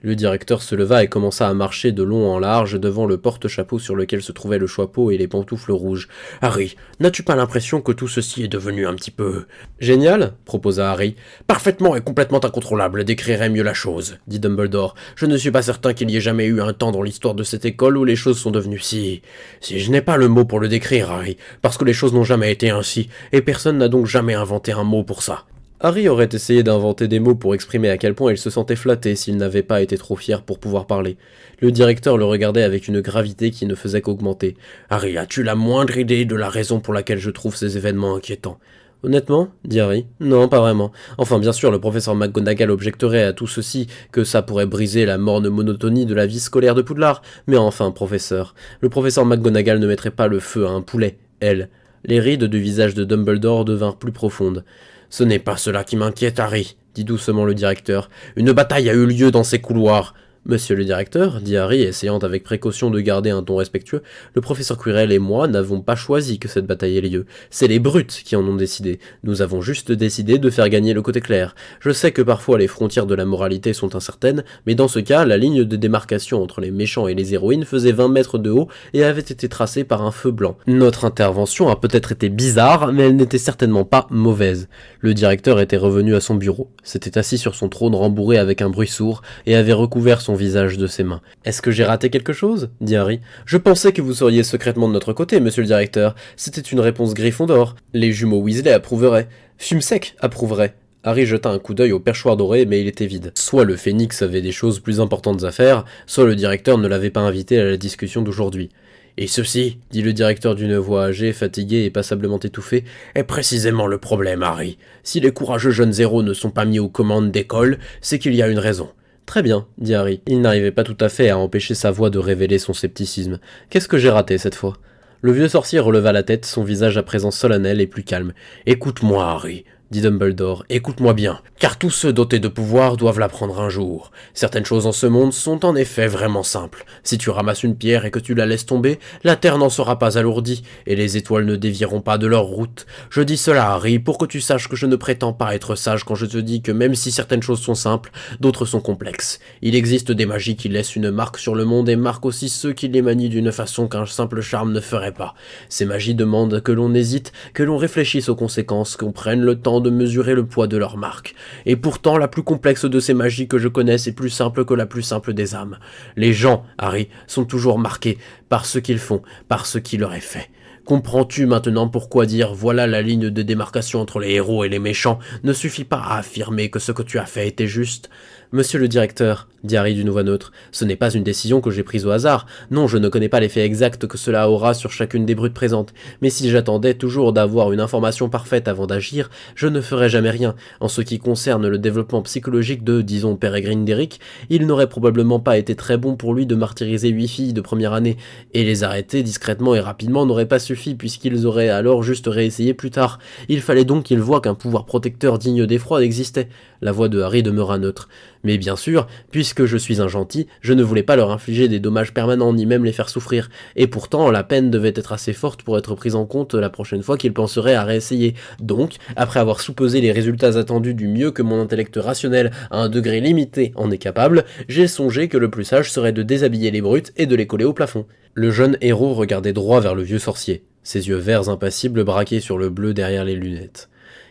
Le directeur se leva et commença à marcher de long en large devant le porte-chapeau sur lequel se trouvaient le chapeau et les pantoufles rouges. « Harry, n'as-tu pas l'impression que tout ceci est devenu un petit peu... »« Génial ?» proposa Harry. « Parfaitement et complètement incontrôlable décrirait mieux la chose, » dit Dumbledore. « Je ne suis pas certain qu'il y ait jamais eu un temps dans l'histoire de cette école où les choses sont devenues si... je n'ai pas le mot pour le décrire, Harry, parce que les choses n'ont jamais été ainsi, et personne n'a donc jamais inventé un mot pour ça. » Harry aurait essayé d'inventer des mots pour exprimer à quel point il se sentait flatté s'il n'avait pas été trop fier pour pouvoir parler. Le directeur le regardait avec une gravité qui ne faisait qu'augmenter. « Harry, as-tu la moindre idée de la raison pour laquelle je trouve ces événements inquiétants ?» « Honnêtement, dit Harry, non, pas vraiment. Enfin, bien sûr, le professeur McGonagall objecterait à tout ceci que ça pourrait briser la morne monotonie de la vie scolaire de Poudlard. Mais enfin, professeur, le professeur McGonagall ne mettrait pas le feu à un poulet, elle. » Les rides du visage de Dumbledore devinrent plus profondes. « Ce n'est pas cela qui m'inquiète, Harry, dit doucement le directeur. Une bataille a eu lieu dans ces couloirs. Monsieur le directeur, dit Harry, essayant avec précaution de garder un ton respectueux, le professeur Quirrell et moi n'avons pas choisi que cette bataille ait lieu. C'est les brutes qui en ont décidé. Nous avons juste décidé de faire gagner le côté clair. Je sais que parfois les frontières de la moralité sont incertaines, mais dans ce cas, la ligne de démarcation entre les méchants et les héroïnes faisait 20 mètres de haut et avait été tracée par un feu blanc. Notre intervention a peut-être été bizarre, mais elle n'était certainement pas mauvaise. Le directeur était revenu à son bureau, s'était assis sur son trône rembourré avec un bruit sourd et avait recouvert son visage de ses mains. « Est-ce que j'ai raté quelque chose ?» dit Harry. « Je pensais que vous seriez secrètement de notre côté, monsieur le directeur. C'était une réponse Gryffondor. Les jumeaux Weasley approuveraient. Fumsec approuverait. » Harry jeta un coup d'œil au perchoir doré, mais il était vide. Soit le Phénix avait des choses plus importantes à faire, soit le directeur ne l'avait pas invité à la discussion d'aujourd'hui. « Et ceci, dit le directeur d'une voix âgée, fatiguée et passablement étouffée, est précisément le problème, Harry. Si les courageux jeunes héros ne sont pas mis aux commandes d'école, c'est qu'il y a une raison. » Très bien, dit Harry. Il n'arrivait pas tout à fait à empêcher sa voix de révéler son scepticisme. Qu'est-ce que j'ai raté cette fois ? Le vieux sorcier releva la tête, son visage à présent solennel et plus calme. « Écoute-moi, Harry, dit Dumbledore, écoute-moi bien, car tous ceux dotés de pouvoir doivent l'apprendre un jour. Certaines choses en ce monde sont en effet vraiment simples. Si tu ramasses une pierre et que tu la laisses tomber, la terre n'en sera pas alourdie, et les étoiles ne dévieront pas de leur route. Je dis cela, Harry, pour que tu saches que je ne prétends pas être sage quand je te dis que même si certaines choses sont simples, d'autres sont complexes. Il existe des magies qui laissent une marque sur le monde et marquent aussi ceux qui les manient d'une façon qu'un simple charme ne ferait pas. Ces magies demandent que l'on hésite, que l'on réfléchisse aux conséquences, qu'on prenne le temps de mesurer le poids de leur marque. Et pourtant, la plus complexe de ces magies que je connaisse est plus simple que la plus simple des âmes. Les gens, Harry, sont toujours marqués par ce qu'ils font, par ce qui leur est fait. Comprends-tu maintenant pourquoi dire « voilà la ligne de démarcation entre les héros et les méchants » ne suffit pas à affirmer que ce que tu as fait était juste ? Monsieur le directeur, dit Harry d'une voix neutre, ce n'est pas une décision que j'ai prise au hasard. Non, je ne connais pas l'effet exact que cela aura sur chacune des brutes présentes. Mais si j'attendais toujours d'avoir une information parfaite avant d'agir, je ne ferais jamais rien. En ce qui concerne le développement psychologique de, disons, Peregrine Derrick, il n'aurait probablement pas été très bon pour lui de martyriser 8 filles de première année, et les arrêter discrètement et rapidement n'aurait pas suffi puisqu'ils auraient alors juste réessayé plus tard. Il fallait donc qu'il voie qu'un pouvoir protecteur digne d'effroi existait. La voix de Harry demeura neutre. Mais bien sûr, puisque je suis un gentil, je ne voulais pas leur infliger des dommages permanents ni même les faire souffrir. Et pourtant, la peine devait être assez forte pour être prise en compte la prochaine fois qu'ils penseraient à réessayer. Donc, après avoir soupesé les résultats attendus du mieux que mon intellect rationnel à un degré limité en est capable, j'ai songé que le plus sage serait de déshabiller les brutes et de les coller au plafond. Le jeune héros regardait droit vers le vieux sorcier, ses yeux verts impassibles braqués sur le bleu derrière les lunettes.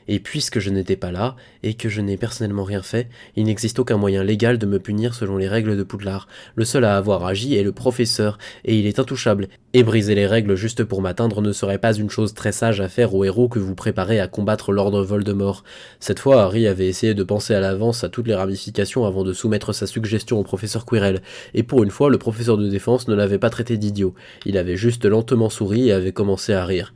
Et puisque je n'étais pas là, et que je n'ai personnellement rien fait, il n'existe aucun moyen légal de me punir selon les règles de Poudlard. Le seul à avoir agi est le professeur, et il est intouchable. Et briser les règles juste pour m'atteindre ne serait pas une chose très sage à faire aux héros que vous préparez à combattre l'ordre Voldemort. Cette fois, Harry avait essayé de penser à l'avance à toutes les ramifications avant de soumettre sa suggestion au professeur Quirrell, et pour une fois, le professeur de défense ne l'avait pas traité d'idiot. Il avait juste lentement souri et avait commencé à rire.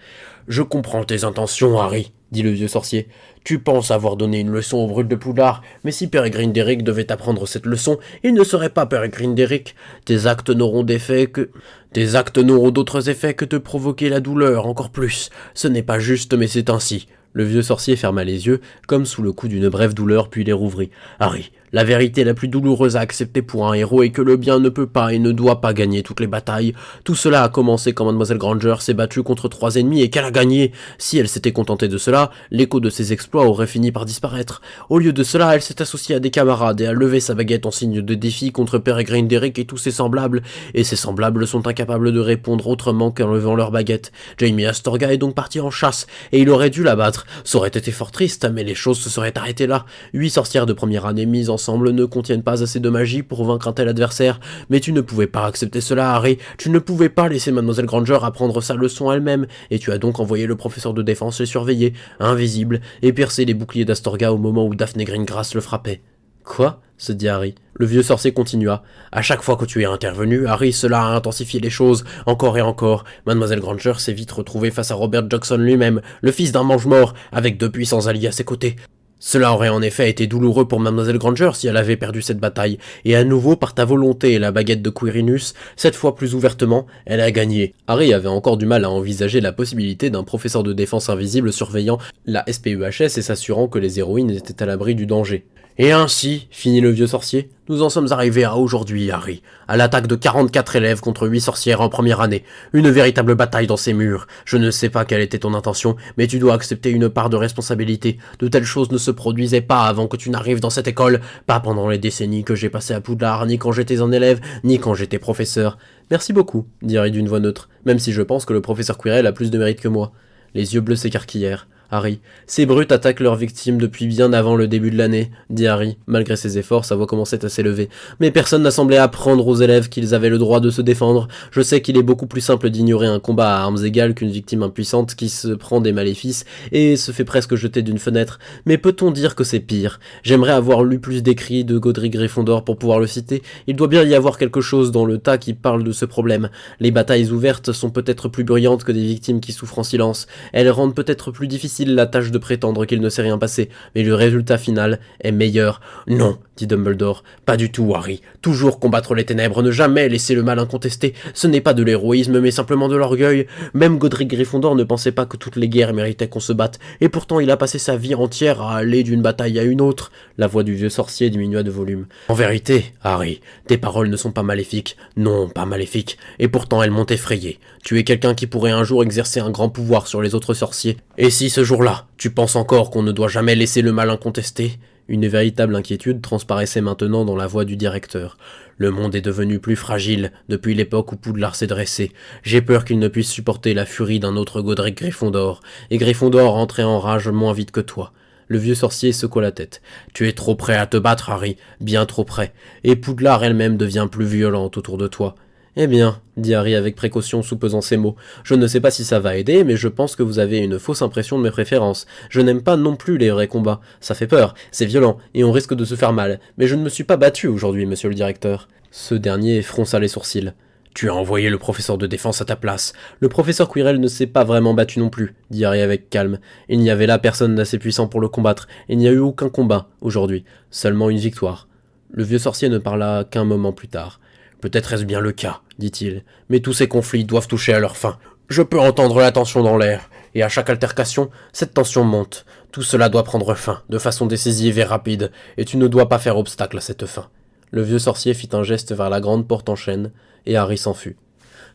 « Je comprends tes intentions, Harry, dit le vieux sorcier. Tu penses avoir donné une leçon aux brutes de Poudlard, mais si Peregrine Derrick devait apprendre cette leçon, il ne serait pas Peregrine Derrick. Tes actes n'auront d'autres effets que de provoquer la douleur encore plus. Ce n'est pas juste, mais c'est ainsi. » Le vieux sorcier ferma les yeux, comme sous le coup d'une brève douleur, puis les rouvrit. « Harry, la vérité la plus douloureuse à accepter pour un héros est que le bien ne peut pas et ne doit pas gagner toutes les batailles. Tout cela a commencé quand Mademoiselle Granger s'est battue contre 3 ennemis et qu'elle a gagné. Si elle s'était contentée de cela, l'écho de ses exploits aurait fini par disparaître. Au lieu de cela, elle s'est associée à des camarades et a levé sa baguette en signe de défi contre Peregrine Derrick et tous ses semblables. Et ses semblables sont incapables de répondre autrement qu'en levant leur baguette. Jamie Astorga est donc parti en chasse, et il aurait dû la battre, peut-être. Ça aurait été fort triste, mais les choses se seraient arrêtées là. 8 sorcières de première année mises ensemble ne contiennent pas assez de magie pour vaincre un tel adversaire. Mais tu ne pouvais pas accepter cela, Harry. Tu ne pouvais pas laisser Mademoiselle Granger apprendre sa leçon elle-même, et tu as donc envoyé le professeur de défense les surveiller, invisible, et percer les boucliers d'Astorga au moment où Daphné Greengrass le frappait. Quoi ? Se dit Harry. Le vieux sorcier continua. À chaque fois que tu es intervenu, Harry, cela a intensifié les choses, encore et encore. Mademoiselle Granger s'est vite retrouvée face à Robert Jackson lui-même, le fils d'un mange-mort, avec 2 puissants alliés à ses côtés. Cela aurait en effet été douloureux pour Mademoiselle Granger si elle avait perdu cette bataille, et à nouveau par ta volonté et la baguette de Quirinus, cette fois plus ouvertement, elle a gagné. Harry avait encore du mal à envisager la possibilité d'un professeur de défense invisible surveillant la SPEHS et s'assurant que les héroïnes étaient à l'abri du danger. Et ainsi, finit le vieux sorcier, nous en sommes arrivés à aujourd'hui, Harry, à l'attaque de 44 élèves contre 8 sorcières en première année, une véritable bataille dans ces murs. Je ne sais pas quelle était ton intention, mais tu dois accepter une part de responsabilité. De telles choses ne se produisaient pas avant que tu n'arrives dans cette école, pas pendant les décennies que j'ai passées à Poudlard, ni quand j'étais un élève, ni quand j'étais professeur. Merci beaucoup, dit Harry d'une voix neutre, même si je pense que le professeur Quirrell a plus de mérite que moi. Les yeux bleus s'écarquillèrent. Harry. Ces brutes attaquent leurs victimes depuis bien avant le début de l'année, dit Harry. Malgré ses efforts, sa voix commençait à s'élever. Mais personne n'a semblé apprendre aux élèves qu'ils avaient le droit de se défendre. Je sais qu'il est beaucoup plus simple d'ignorer un combat à armes égales qu'une victime impuissante qui se prend des maléfices et se fait presque jeter d'une fenêtre. Mais peut-on dire que c'est pire ? J'aimerais avoir lu plus d'écrits de Godric Gryffondor pour pouvoir le citer. Il doit bien y avoir quelque chose dans le tas qui parle de ce problème. Les batailles ouvertes sont peut-être plus bruyantes que des victimes qui souffrent en silence. Elles rendent peut-être plus difficile la tâche de prétendre qu'il ne s'est rien passé, mais le résultat final est meilleur. Non, dit Dumbledore, pas du tout, Harry. Toujours combattre les ténèbres, ne jamais laisser le mal incontesté. Ce n'est pas de l'héroïsme, mais simplement de l'orgueil. Même Godric Gryffondor ne pensait pas que toutes les guerres méritaient qu'on se batte, et pourtant il a passé sa vie entière à aller d'une bataille à une autre. La voix du vieux sorcier diminua de volume. En vérité, Harry, tes paroles ne sont pas maléfiques. Non, pas maléfiques, et pourtant elles m'ont effrayé. Tu es quelqu'un qui pourrait un jour exercer un grand pouvoir sur les autres sorciers. Et si ce jour-là, tu penses encore qu'on ne doit jamais laisser le mal incontesté ? Une véritable inquiétude transparaissait maintenant dans la voix du directeur. Le monde est devenu plus fragile depuis l'époque où Poudlard s'est dressé. J'ai peur qu'il ne puisse supporter la furie d'un autre Godric Gryffondor, et Gryffondor rentrait en rage moins vite que toi. Le vieux sorcier secoua la tête. Tu es trop prêt à te battre, Harry, bien trop prêt, et Poudlard elle-même devient plus violente autour de toi. Eh bien, dit Harry avec précaution soupesant ses mots, je ne sais pas si ça va aider, mais je pense que vous avez une fausse impression de mes préférences. Je n'aime pas non plus les vrais combats. Ça fait peur, c'est violent, et on risque de se faire mal. Mais je ne me suis pas battu aujourd'hui, monsieur le directeur. Ce dernier fronça les sourcils. Tu as envoyé le professeur de défense à ta place. Le professeur Quirrell ne s'est pas vraiment battu non plus, dit Harry avec calme. Il n'y avait là personne d'assez puissant pour le combattre. Il n'y a eu aucun combat, aujourd'hui. Seulement une victoire. Le vieux sorcier ne parla qu'un moment plus tard. Peut-être est-ce bien le cas, dit-il, mais tous ces conflits doivent toucher à leur fin. Je peux entendre la tension dans l'air, et à chaque altercation, cette tension monte. Tout cela doit prendre fin, de façon décisive et rapide, et tu ne dois pas faire obstacle à cette fin. Le vieux sorcier fit un geste vers la grande porte en chêne, et Harry s'en fut.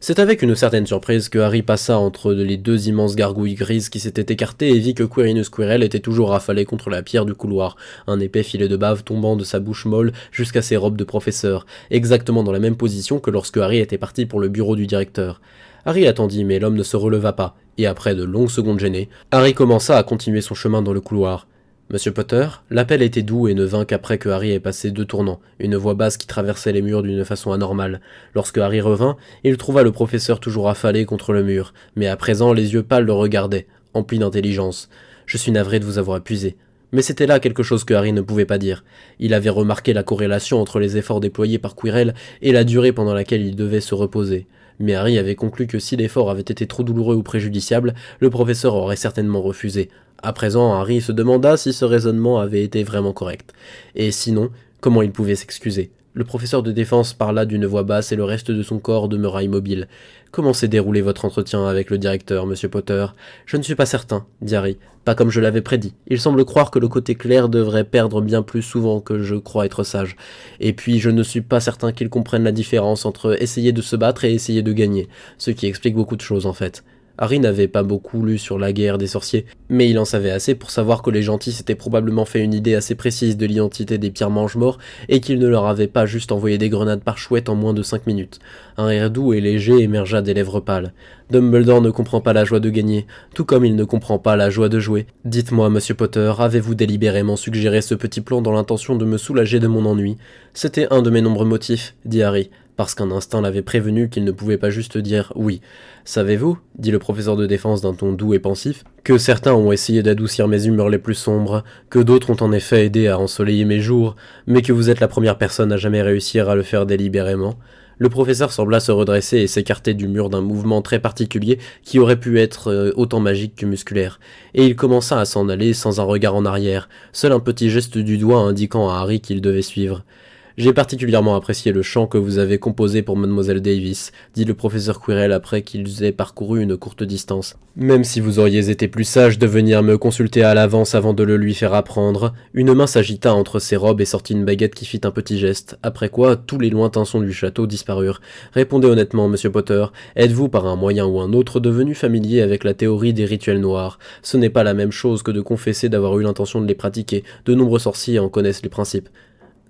C'est avec une certaine surprise que Harry passa entre les 2 immenses gargouilles grises qui s'étaient écartées et vit que Quirinus Quirrell était toujours affalé contre la pierre du couloir, un épais filet de bave tombant de sa bouche molle jusqu'à ses robes de professeur, exactement dans la même position que lorsque Harry était parti pour le bureau du directeur. Harry attendit, mais l'homme ne se releva pas, et après de longues secondes gênées, Harry commença à continuer son chemin dans le couloir. Monsieur Potter, l'appel était doux et ne vint qu'après que Harry ait passé 2 tournants, une voix basse qui traversait les murs d'une façon anormale. Lorsque Harry revint, il trouva le professeur toujours affalé contre le mur, mais à présent les yeux pâles le regardaient, emplis d'intelligence. « Je suis navré de vous avoir épuisé. » Mais c'était là quelque chose que Harry ne pouvait pas dire. Il avait remarqué la corrélation entre les efforts déployés par Quirrell et la durée pendant laquelle il devait se reposer. Mais Harry avait conclu que si l'effort avait été trop douloureux ou préjudiciable, le professeur aurait certainement refusé. À présent, Harry se demanda si ce raisonnement avait été vraiment correct. Et sinon, comment il pouvait s'excuser ? Le professeur de défense parla d'une voix basse et le reste de son corps demeura immobile. « Comment s'est déroulé votre entretien avec le directeur, monsieur Potter ?»« Je ne suis pas certain, » dit Harry. « Pas comme je l'avais prédit. Il semble croire que le côté clair devrait perdre bien plus souvent que je crois être sage. Et puis je ne suis pas certain qu'il comprenne la différence entre essayer de se battre et essayer de gagner, ce qui explique beaucoup de choses en fait. » Harry n'avait pas beaucoup lu sur la guerre des sorciers, mais il en savait assez pour savoir que les gentils s'étaient probablement fait une idée assez précise de l'identité des Pierre Mange-Morts et qu'ils ne leur avaient pas juste envoyé des grenades par chouette en moins de 5 minutes. Un rire doux et léger émergea des lèvres pâles. Dumbledore ne comprend pas la joie de gagner, tout comme il ne comprend pas la joie de jouer. Dites-moi, monsieur Potter, avez-vous délibérément suggéré ce petit plan dans l'intention de me soulager de mon ennui? C'était un de mes nombreux motifs, dit Harry, parce qu'un instinct l'avait prévenu qu'il ne pouvait pas juste dire oui. Savez-vous, dit le professeur de défense d'un ton doux et pensif, que certains ont essayé d'adoucir mes humeurs les plus sombres, que d'autres ont en effet aidé à ensoleiller mes jours, mais que vous êtes la première personne à jamais réussir à le faire délibérément. Le professeur sembla se redresser et s'écarter du mur d'un mouvement très particulier qui aurait pu être autant magique que musculaire, et il commença à s'en aller sans un regard en arrière, seul un petit geste du doigt indiquant à Harry qu'il devait suivre. J'ai particulièrement apprécié le chant que vous avez composé pour Mademoiselle Davis, dit le professeur Quirrell après qu'ils aient parcouru une courte distance. Même si vous auriez été plus sage de venir me consulter à l'avance avant de le lui faire apprendre, une main s'agita entre ses robes et sortit une baguette qui fit un petit geste, après quoi tous les lointains sons du château disparurent. Répondez honnêtement, monsieur Potter, êtes-vous par un moyen ou un autre devenu familier avec la théorie des rituels noirs? Ce n'est pas la même chose que de confesser d'avoir eu l'intention de les pratiquer, de nombreux sorciers en connaissent les principes.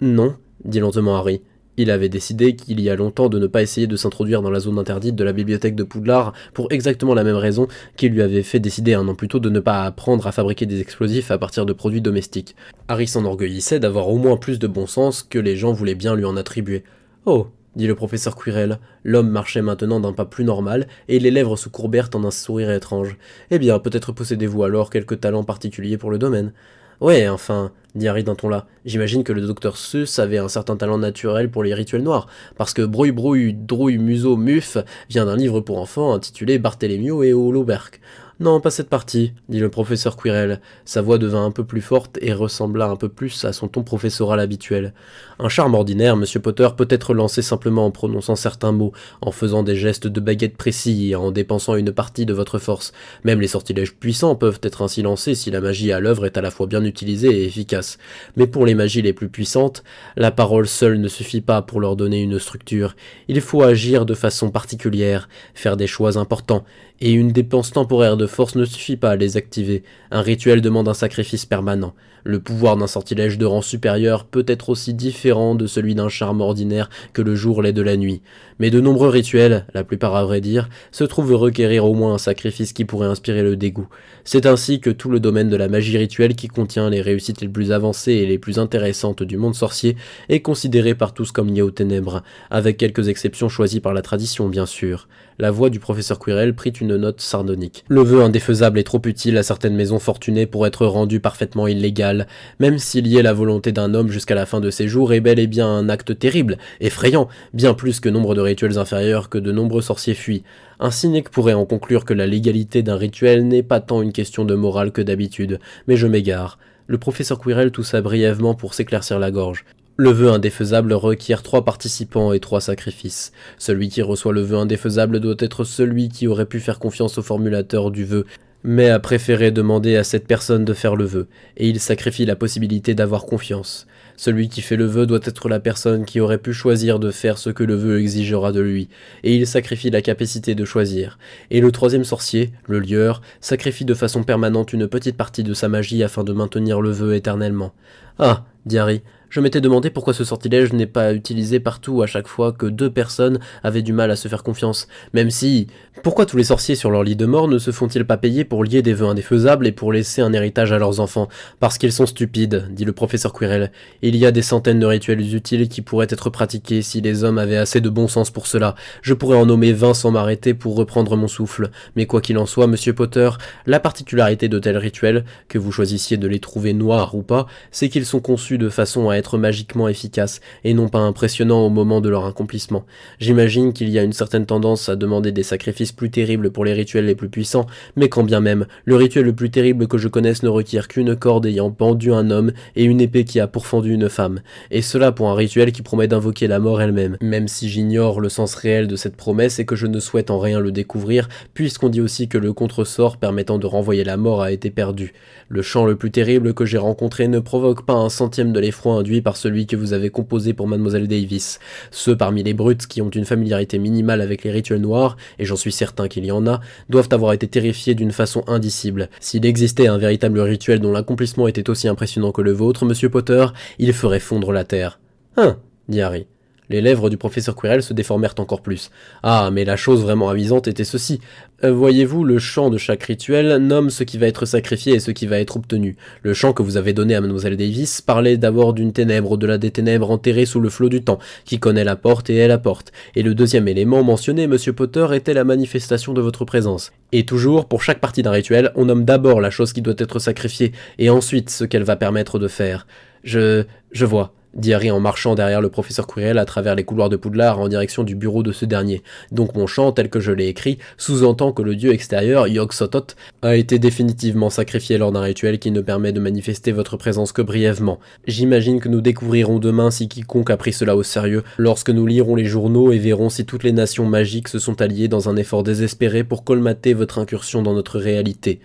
Non, dit lentement Harry. Il avait décidé qu'il y a longtemps de ne pas essayer de s'introduire dans la zone interdite de la bibliothèque de Poudlard pour exactement la même raison qu'il lui avait fait décider un an plus tôt de ne pas apprendre à fabriquer des explosifs à partir de produits domestiques. Harry s'enorgueillissait d'avoir au moins plus de bon sens que les gens voulaient bien lui en attribuer. Oh, dit le professeur Quirrell. L'homme marchait maintenant d'un pas plus normal, et les lèvres se courbèrent en un sourire étrange. Eh bien, peut-être possédez-vous alors quelques talents particuliers pour le domaine. Ouais, enfin, dit Harry d'un ton là, j'imagine que le docteur Seuss avait un certain talent naturel pour les rituels noirs, parce que Brouille Brouille Drouille Museau Muf vient d'un livre pour enfants intitulé Barthélemy et Holoberg. Non, pas cette partie, dit le professeur Quirrell. Sa voix devint un peu plus forte et ressembla un peu plus à son ton professoral habituel. Un charme ordinaire, monsieur Potter, peut être lancé simplement en prononçant certains mots, en faisant des gestes de baguette précis et en dépensant une partie de votre force. Même les sortilèges puissants peuvent être ainsi lancés si la magie à l'œuvre est à la fois bien utilisée et efficace. Mais pour les magies les plus puissantes, la parole seule ne suffit pas pour leur donner une structure. Il faut agir de façon particulière, faire des choix importants, et une dépense temporaire de force ne suffit pas à les activer. Un rituel demande un sacrifice permanent. Le pouvoir d'un sortilège de rang supérieur peut être aussi différent de celui d'un charme ordinaire que le jour l'est de la nuit. Mais de nombreux rituels, la plupart à vrai dire, se trouvent requérir au moins un sacrifice qui pourrait inspirer le dégoût. C'est ainsi que tout le domaine de la magie rituelle qui contient les réussites les plus avancées et les plus intéressantes du monde sorcier est considéré par tous comme lié aux ténèbres, avec quelques exceptions choisies par la tradition bien sûr. La voix du professeur Quirrell prit une note sardonique. Le vœu indéfaisable est trop utile à certaines maisons fortunées pour être rendu parfaitement illégal. Même s'il y est la volonté d'un homme jusqu'à la fin de ses jours est bel et bien un acte terrible, effrayant, bien plus que nombre de rituels inférieurs que de nombreux sorciers fuient. Un cynique pourrait en conclure que la légalité d'un rituel n'est pas tant une question de morale que d'habitude, mais je m'égare. Le professeur Quirrell toussa brièvement pour s'éclaircir la gorge. Le vœu indéfaisable requiert 3 participants et 3 sacrifices. Celui qui reçoit le vœu indéfaisable doit être celui qui aurait pu faire confiance au formulateur du vœu, mais a préféré demander à cette personne de faire le vœu, et il sacrifie la possibilité d'avoir confiance. Celui qui fait le vœu doit être la personne qui aurait pu choisir de faire ce que le vœu exigera de lui, et il sacrifie la capacité de choisir. Et le troisième sorcier, le lieur, sacrifie de façon permanente une petite partie de sa magie afin de maintenir le vœu éternellement. Ah, dit Harry, je m'étais demandé pourquoi ce sortilège n'est pas utilisé partout à chaque fois que 2 personnes avaient du mal à se faire confiance, même si... Pourquoi tous les sorciers sur leur lit de mort ne se font-ils pas payer pour lier des vœux indéfaisables et pour laisser un héritage à leurs enfants? Parce qu'ils sont stupides, dit le professeur Quirrell. Il y a des centaines de rituels utiles qui pourraient être pratiqués si les hommes avaient assez de bon sens pour cela. Je pourrais en nommer 20 sans m'arrêter pour reprendre mon souffle. Mais quoi qu'il en soit, monsieur Potter, la particularité de tels rituels, que vous choisissiez de les trouver noirs ou pas, c'est qu'ils sont conçus de façon à être magiquement efficaces, et non pas impressionnants au moment de leur accomplissement. J'imagine qu'il y a une certaine tendance à demander des sacrifices plus terribles pour les rituels les plus puissants, mais quand bien même, le rituel le plus terrible que je connaisse ne requiert qu'une corde ayant pendu un homme et une épée qui a pourfendu une femme, et cela pour un rituel qui promet d'invoquer la mort elle-même, même si j'ignore le sens réel de cette promesse et que je ne souhaite en rien le découvrir, puisqu'on dit aussi que le contresort permettant de renvoyer la mort a été perdu. Le chant le plus terrible que j'ai rencontré ne provoque pas un centième de l'effroi induit par celui que vous avez composé pour Mademoiselle Davis. Ceux parmi les brutes qui ont une familiarité minimale avec les rituels noirs, et j'en suis certain qu'il y en a, doivent avoir été terrifiés d'une façon indicible. S'il existait un véritable rituel dont l'accomplissement était aussi impressionnant que le vôtre, Monsieur Potter, il ferait fondre la terre. « Hein » dit Harry. Les lèvres du professeur Quirrell se déformèrent encore plus. « Ah, mais la chose vraiment amusante était ceci. Voyez-vous, le chant de chaque rituel nomme ce qui va être sacrifié et ce qui va être obtenu. Le chant que vous avez donné à Mademoiselle Davis parlait d'abord d'une ténèbre, au-delà des ténèbres enterrées sous le flot du temps, qui connaît la porte et est la porte. Et le deuxième élément mentionné, Monsieur Potter, était la manifestation de votre présence. Et toujours, pour chaque partie d'un rituel, on nomme d'abord la chose qui doit être sacrifiée, et ensuite ce qu'elle va permettre de faire. Je vois, dit Harry en marchant derrière le professeur Quirrell à travers les couloirs de Poudlard en direction du bureau de ce dernier. Donc mon chant, tel que je l'ai écrit, sous-entend que le dieu extérieur, Yog-Sothoth, a été définitivement sacrifié lors d'un rituel qui ne permet de manifester votre présence que brièvement. J'imagine que nous découvrirons demain si quiconque a pris cela au sérieux, lorsque nous lirons les journaux et verrons si toutes les nations magiques se sont alliées dans un effort désespéré pour colmater votre incursion dans notre réalité.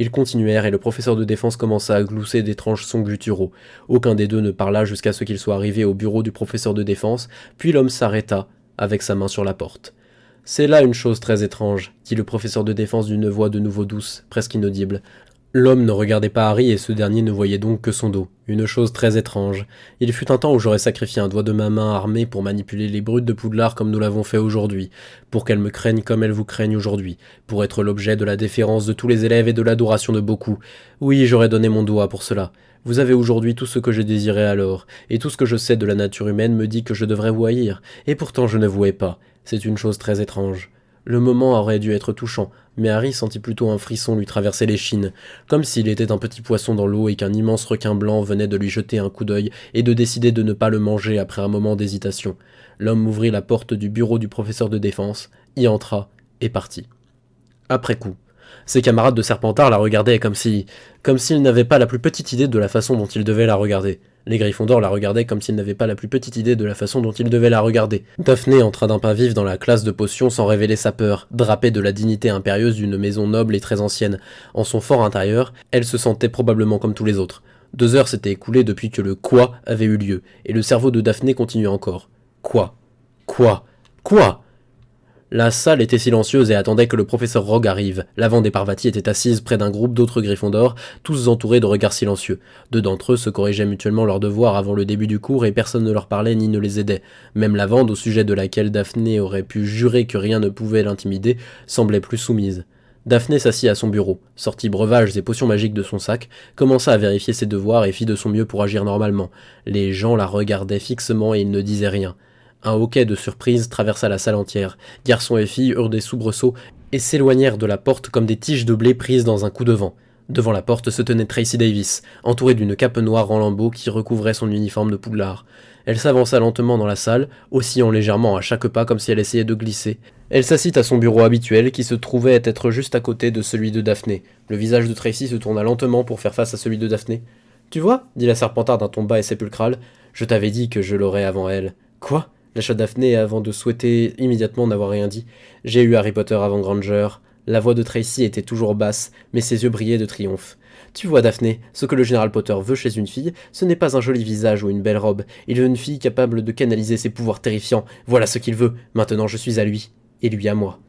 Ils continuèrent et le professeur de défense commença à glousser d'étranges sons gutturaux. Aucun des deux ne parla jusqu'à ce qu'il soit arrivé au bureau du professeur de défense, puis l'homme s'arrêta, avec sa main sur la porte. « C'est là une chose très étrange, » dit le professeur de défense d'une voix de nouveau douce, presque inaudible. L'homme ne regardait pas Harry et ce dernier ne voyait donc que son dos. Une chose très étrange. Il fut un temps où j'aurais sacrifié un doigt de ma main armé pour manipuler les brutes de Poudlard comme nous l'avons fait aujourd'hui, pour qu'elles me craignent comme elles vous craignent aujourd'hui, pour être l'objet de la déférence de tous les élèves et de l'adoration de beaucoup. Oui, j'aurais donné mon doigt pour cela. Vous avez aujourd'hui tout ce que je désirais alors, et tout ce que je sais de la nature humaine me dit que je devrais vous haïr, et pourtant je ne vous hais pas. C'est une chose très étrange. Le moment aurait dû être touchant, mais Harry sentit plutôt un frisson lui traverser l'échine, comme s'il était un petit poisson dans l'eau et qu'un immense requin blanc venait de lui jeter un coup d'œil et de décider de ne pas le manger après un moment d'hésitation. L'homme ouvrit la porte du bureau du professeur de défense, y entra et partit. Après coup, ses camarades de Serpentard la regardaient comme s'ils n'avaient pas la plus petite idée de la façon dont ils devaient la regarder. Les Gryffondors la regardaient comme s'ils n'avaient pas la plus petite idée de la façon dont ils devaient la regarder. Daphné entra d'un pas vif dans la classe de potions sans révéler sa peur, drapée de la dignité impérieuse d'une maison noble et très ancienne. En son fort intérieur, elle se sentait probablement comme tous les autres. 2 heures s'étaient écoulées depuis que le « quoi » avait eu lieu, et le cerveau de Daphné continuait encore. Quoi ? La salle était silencieuse et attendait que le professeur Rogue arrive. L'avant des Parvati était assise près d'un groupe d'autres Gryffondors, tous entourés de regards silencieux. 2 d'entre eux se corrigeaient mutuellement leurs devoirs avant le début du cours et personne ne leur parlait ni ne les aidait. Même Lavande, au sujet de laquelle Daphné aurait pu jurer que rien ne pouvait l'intimider, semblait plus soumise. Daphné s'assit à son bureau, sortit breuvages et potions magiques de son sac, commença à vérifier ses devoirs et fit de son mieux pour agir normalement. Les gens la regardaient fixement et ils ne disaient rien. Un hoquet de surprise traversa la salle entière. Garçons et filles eurent des soubresauts et s'éloignèrent de la porte comme des tiges de blé prises dans un coup de vent. Devant la porte se tenait Tracy Davis, entourée d'une cape noire en lambeaux qui recouvrait son uniforme de Poudlard. Elle s'avança lentement dans la salle, oscillant légèrement à chaque pas comme si elle essayait de glisser. Elle s'assit à son bureau habituel qui se trouvait être juste à côté de celui de Daphné. Le visage de Tracy se tourna lentement pour faire face à celui de Daphné. « Tu vois » dit la Serpentard d'un ton bas et sépulcral. « Je t'avais dit que je l'aurais avant elle. »« Quoi » lâcha Daphné avant de souhaiter immédiatement n'avoir rien dit. « J'ai eu Harry Potter avant Granger. » La voix de Tracy était toujours basse, mais ses yeux brillaient de triomphe. « Tu vois, Daphné, ce que le général Potter veut chez une fille, ce n'est pas un joli visage ou une belle robe. Il veut une fille capable de canaliser ses pouvoirs terrifiants. Voilà ce qu'il veut. Maintenant je suis à lui. Et lui à moi. »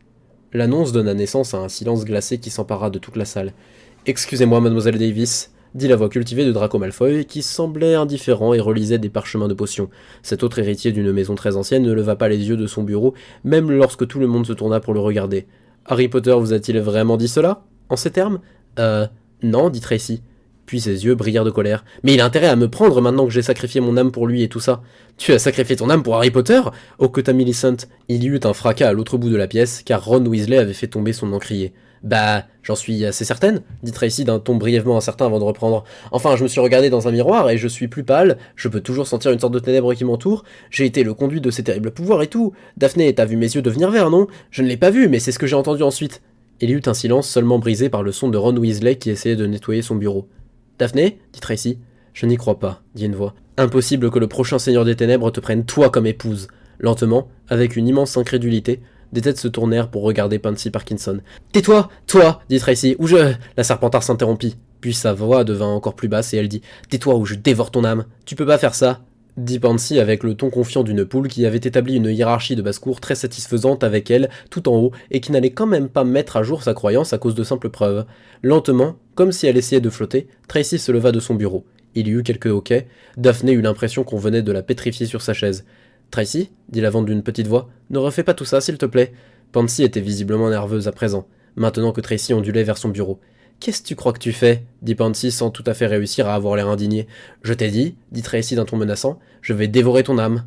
L'annonce donna naissance à un silence glacé qui s'empara de toute la salle. « Excusez-moi, mademoiselle Davis, » dit la voix cultivée de Draco Malfoy, qui semblait indifférent et relisait des parchemins de potions. Cet autre héritier d'une maison très ancienne ne leva pas les yeux de son bureau, même lorsque tout le monde se tourna pour le regarder. « Harry Potter vous a-t-il vraiment dit cela ? En ces termes ? Non, dit Tracy. Puis ses yeux brillèrent de colère. « Mais il a intérêt à me prendre maintenant que j'ai sacrifié mon âme pour lui et tout ça. »« Tu as sacrifié ton âme pour Harry Potter ?» hoqueta Millicent. Il y eut un fracas à l'autre bout de la pièce, car Ron Weasley avait fait tomber son encrier. « Bah, j'en suis assez certaine, » dit Tracy d'un ton brièvement incertain avant de reprendre. « Enfin, je me suis regardé dans un miroir et je suis plus pâle, je peux toujours sentir une sorte de ténèbres qui m'entoure, j'ai été le conduit de ces terribles pouvoirs et tout. Daphné, t'as vu mes yeux devenir verts, non ? Je ne l'ai pas vu, mais c'est ce que j'ai entendu ensuite. » Il y eut un silence seulement brisé par le son de Ron Weasley qui essayait de nettoyer son bureau. « Daphné » dit Tracy. « Je n'y crois pas, » dit une voix. « Impossible que le prochain Seigneur des Ténèbres te prenne toi comme épouse. » Lentement, avec une immense incrédulité, des têtes se tournèrent pour regarder Pansy Parkinson. « Tais-toi, toi » dit Tracy, « ou je... » La Serpentard s'interrompit. Puis sa voix devint encore plus basse et elle dit « Tais-toi ou je dévore ton âme. Tu peux pas faire ça !» dit Pansy avec le ton confiant d'une poule qui avait établi une hiérarchie de basse-cour très satisfaisante avec elle, tout en haut, et qui n'allait quand même pas mettre à jour sa croyance à cause de simples preuves. Lentement, comme si elle essayait de flotter, Tracy se leva de son bureau. Il y eut quelques hoquets. Daphné eut l'impression qu'on venait de la pétrifier sur sa chaise. « Tracy » dit la vente d'une petite voix, « ne refais pas tout ça, s'il te plaît. » Pansy était visiblement nerveuse à présent, maintenant que Tracy ondulait vers son bureau. « Qu'est-ce que tu crois que tu fais ?» dit Pansy sans tout à fait réussir à avoir l'air indigné. « Je t'ai dit Tracy d'un ton menaçant, je vais dévorer ton âme. »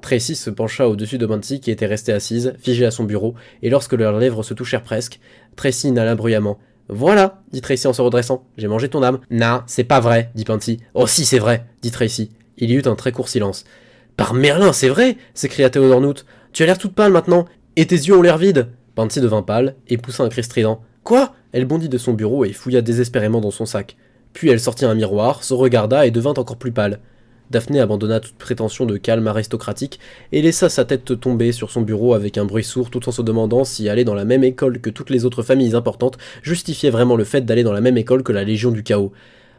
Tracy se pencha au-dessus de Pansy qui était restée assise, figée à son bureau, et lorsque leurs lèvres se touchèrent presque, Tracy inhala bruyamment. « Voilà !» dit Tracy en se redressant, « j'ai mangé ton âme. »« Non, c'est pas vrai !» dit Pansy. « Oh si, c'est vrai !» dit Tracy. Il y eut un très court silence. « Par Merlin, c'est vrai !» s'écria Théodore Noot. « Tu as l'air toute pâle maintenant, et tes yeux ont l'air vides !» Pansy devint pâle, et poussa un cri strident. « Quoi ?» Elle bondit de son bureau et fouilla désespérément dans son sac. Puis elle sortit un miroir, se regarda et devint encore plus pâle. Daphné abandonna toute prétention de calme aristocratique et laissa sa tête tomber sur son bureau avec un bruit sourd tout en se demandant si aller dans la même école que toutes les autres familles importantes justifiait vraiment le fait d'aller dans la même école que la Légion du Chaos.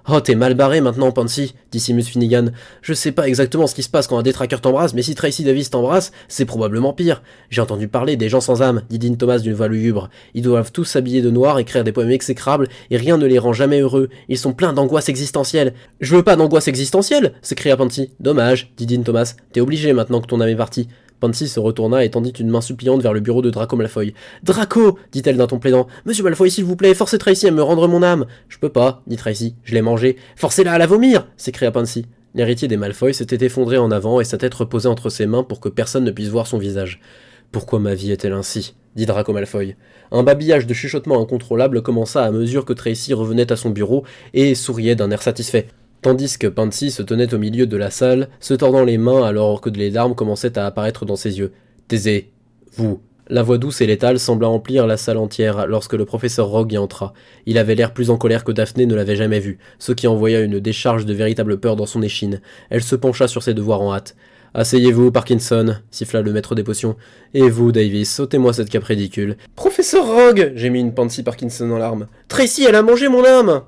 « Oh, t'es mal barré maintenant, Pansy, » dit Seamus Finnegan. « Je sais pas exactement ce qui se passe quand un détraqueur t'embrasse, mais si Tracy Davis t'embrasse, c'est probablement pire. J'ai entendu parler des gens sans âme, dit Dean Thomas d'une voix lugubre. Ils doivent tous s'habiller de noir, écrire des poèmes exécrables, et rien ne les rend jamais heureux. Ils sont pleins d'angoisse existentielle. »« Je veux pas d'angoisse existentielle !» s'écria Pansy. « Dommage, dit Dean Thomas. T'es obligé maintenant que ton âme est partie. » Pansy se retourna et tendit une main suppliante vers le bureau de Draco Malfoy. « Draco !» dit-elle d'un ton plaidant. « Monsieur Malfoy, s'il vous plaît, forcez Tracy à me rendre mon âme !»« Je peux pas, dit Tracy, je l'ai mangée. »« Forcez-la à la vomir !» s'écria Pansy. L'héritier des Malfoy s'était effondré en avant et sa tête reposait entre ses mains pour que personne ne puisse voir son visage. « Pourquoi ma vie est-elle ainsi ?» dit Draco Malfoy. Un babillage de chuchotements incontrôlables commença à mesure que Tracy revenait à son bureau et souriait d'un air satisfait. Tandis que Pansy se tenait au milieu de la salle, se tordant les mains alors que les larmes commençaient à apparaître dans ses yeux. « Taisez-vous !» La voix douce et létale sembla emplir la salle entière lorsque le professeur Rogue y entra. Il avait l'air plus en colère que Daphné ne l'avait jamais vu, ce qui envoya une décharge de véritable peur dans son échine. Elle se pencha sur ses devoirs en hâte. « Asseyez-vous, Parkinson !» siffla le maître des potions. « Et vous, Davis, ôtez-moi cette cape ridicule. »« Professeur Rogue !» gémit une Pansy Parkinson en larmes. « Tracy, elle a mangé mon âme !»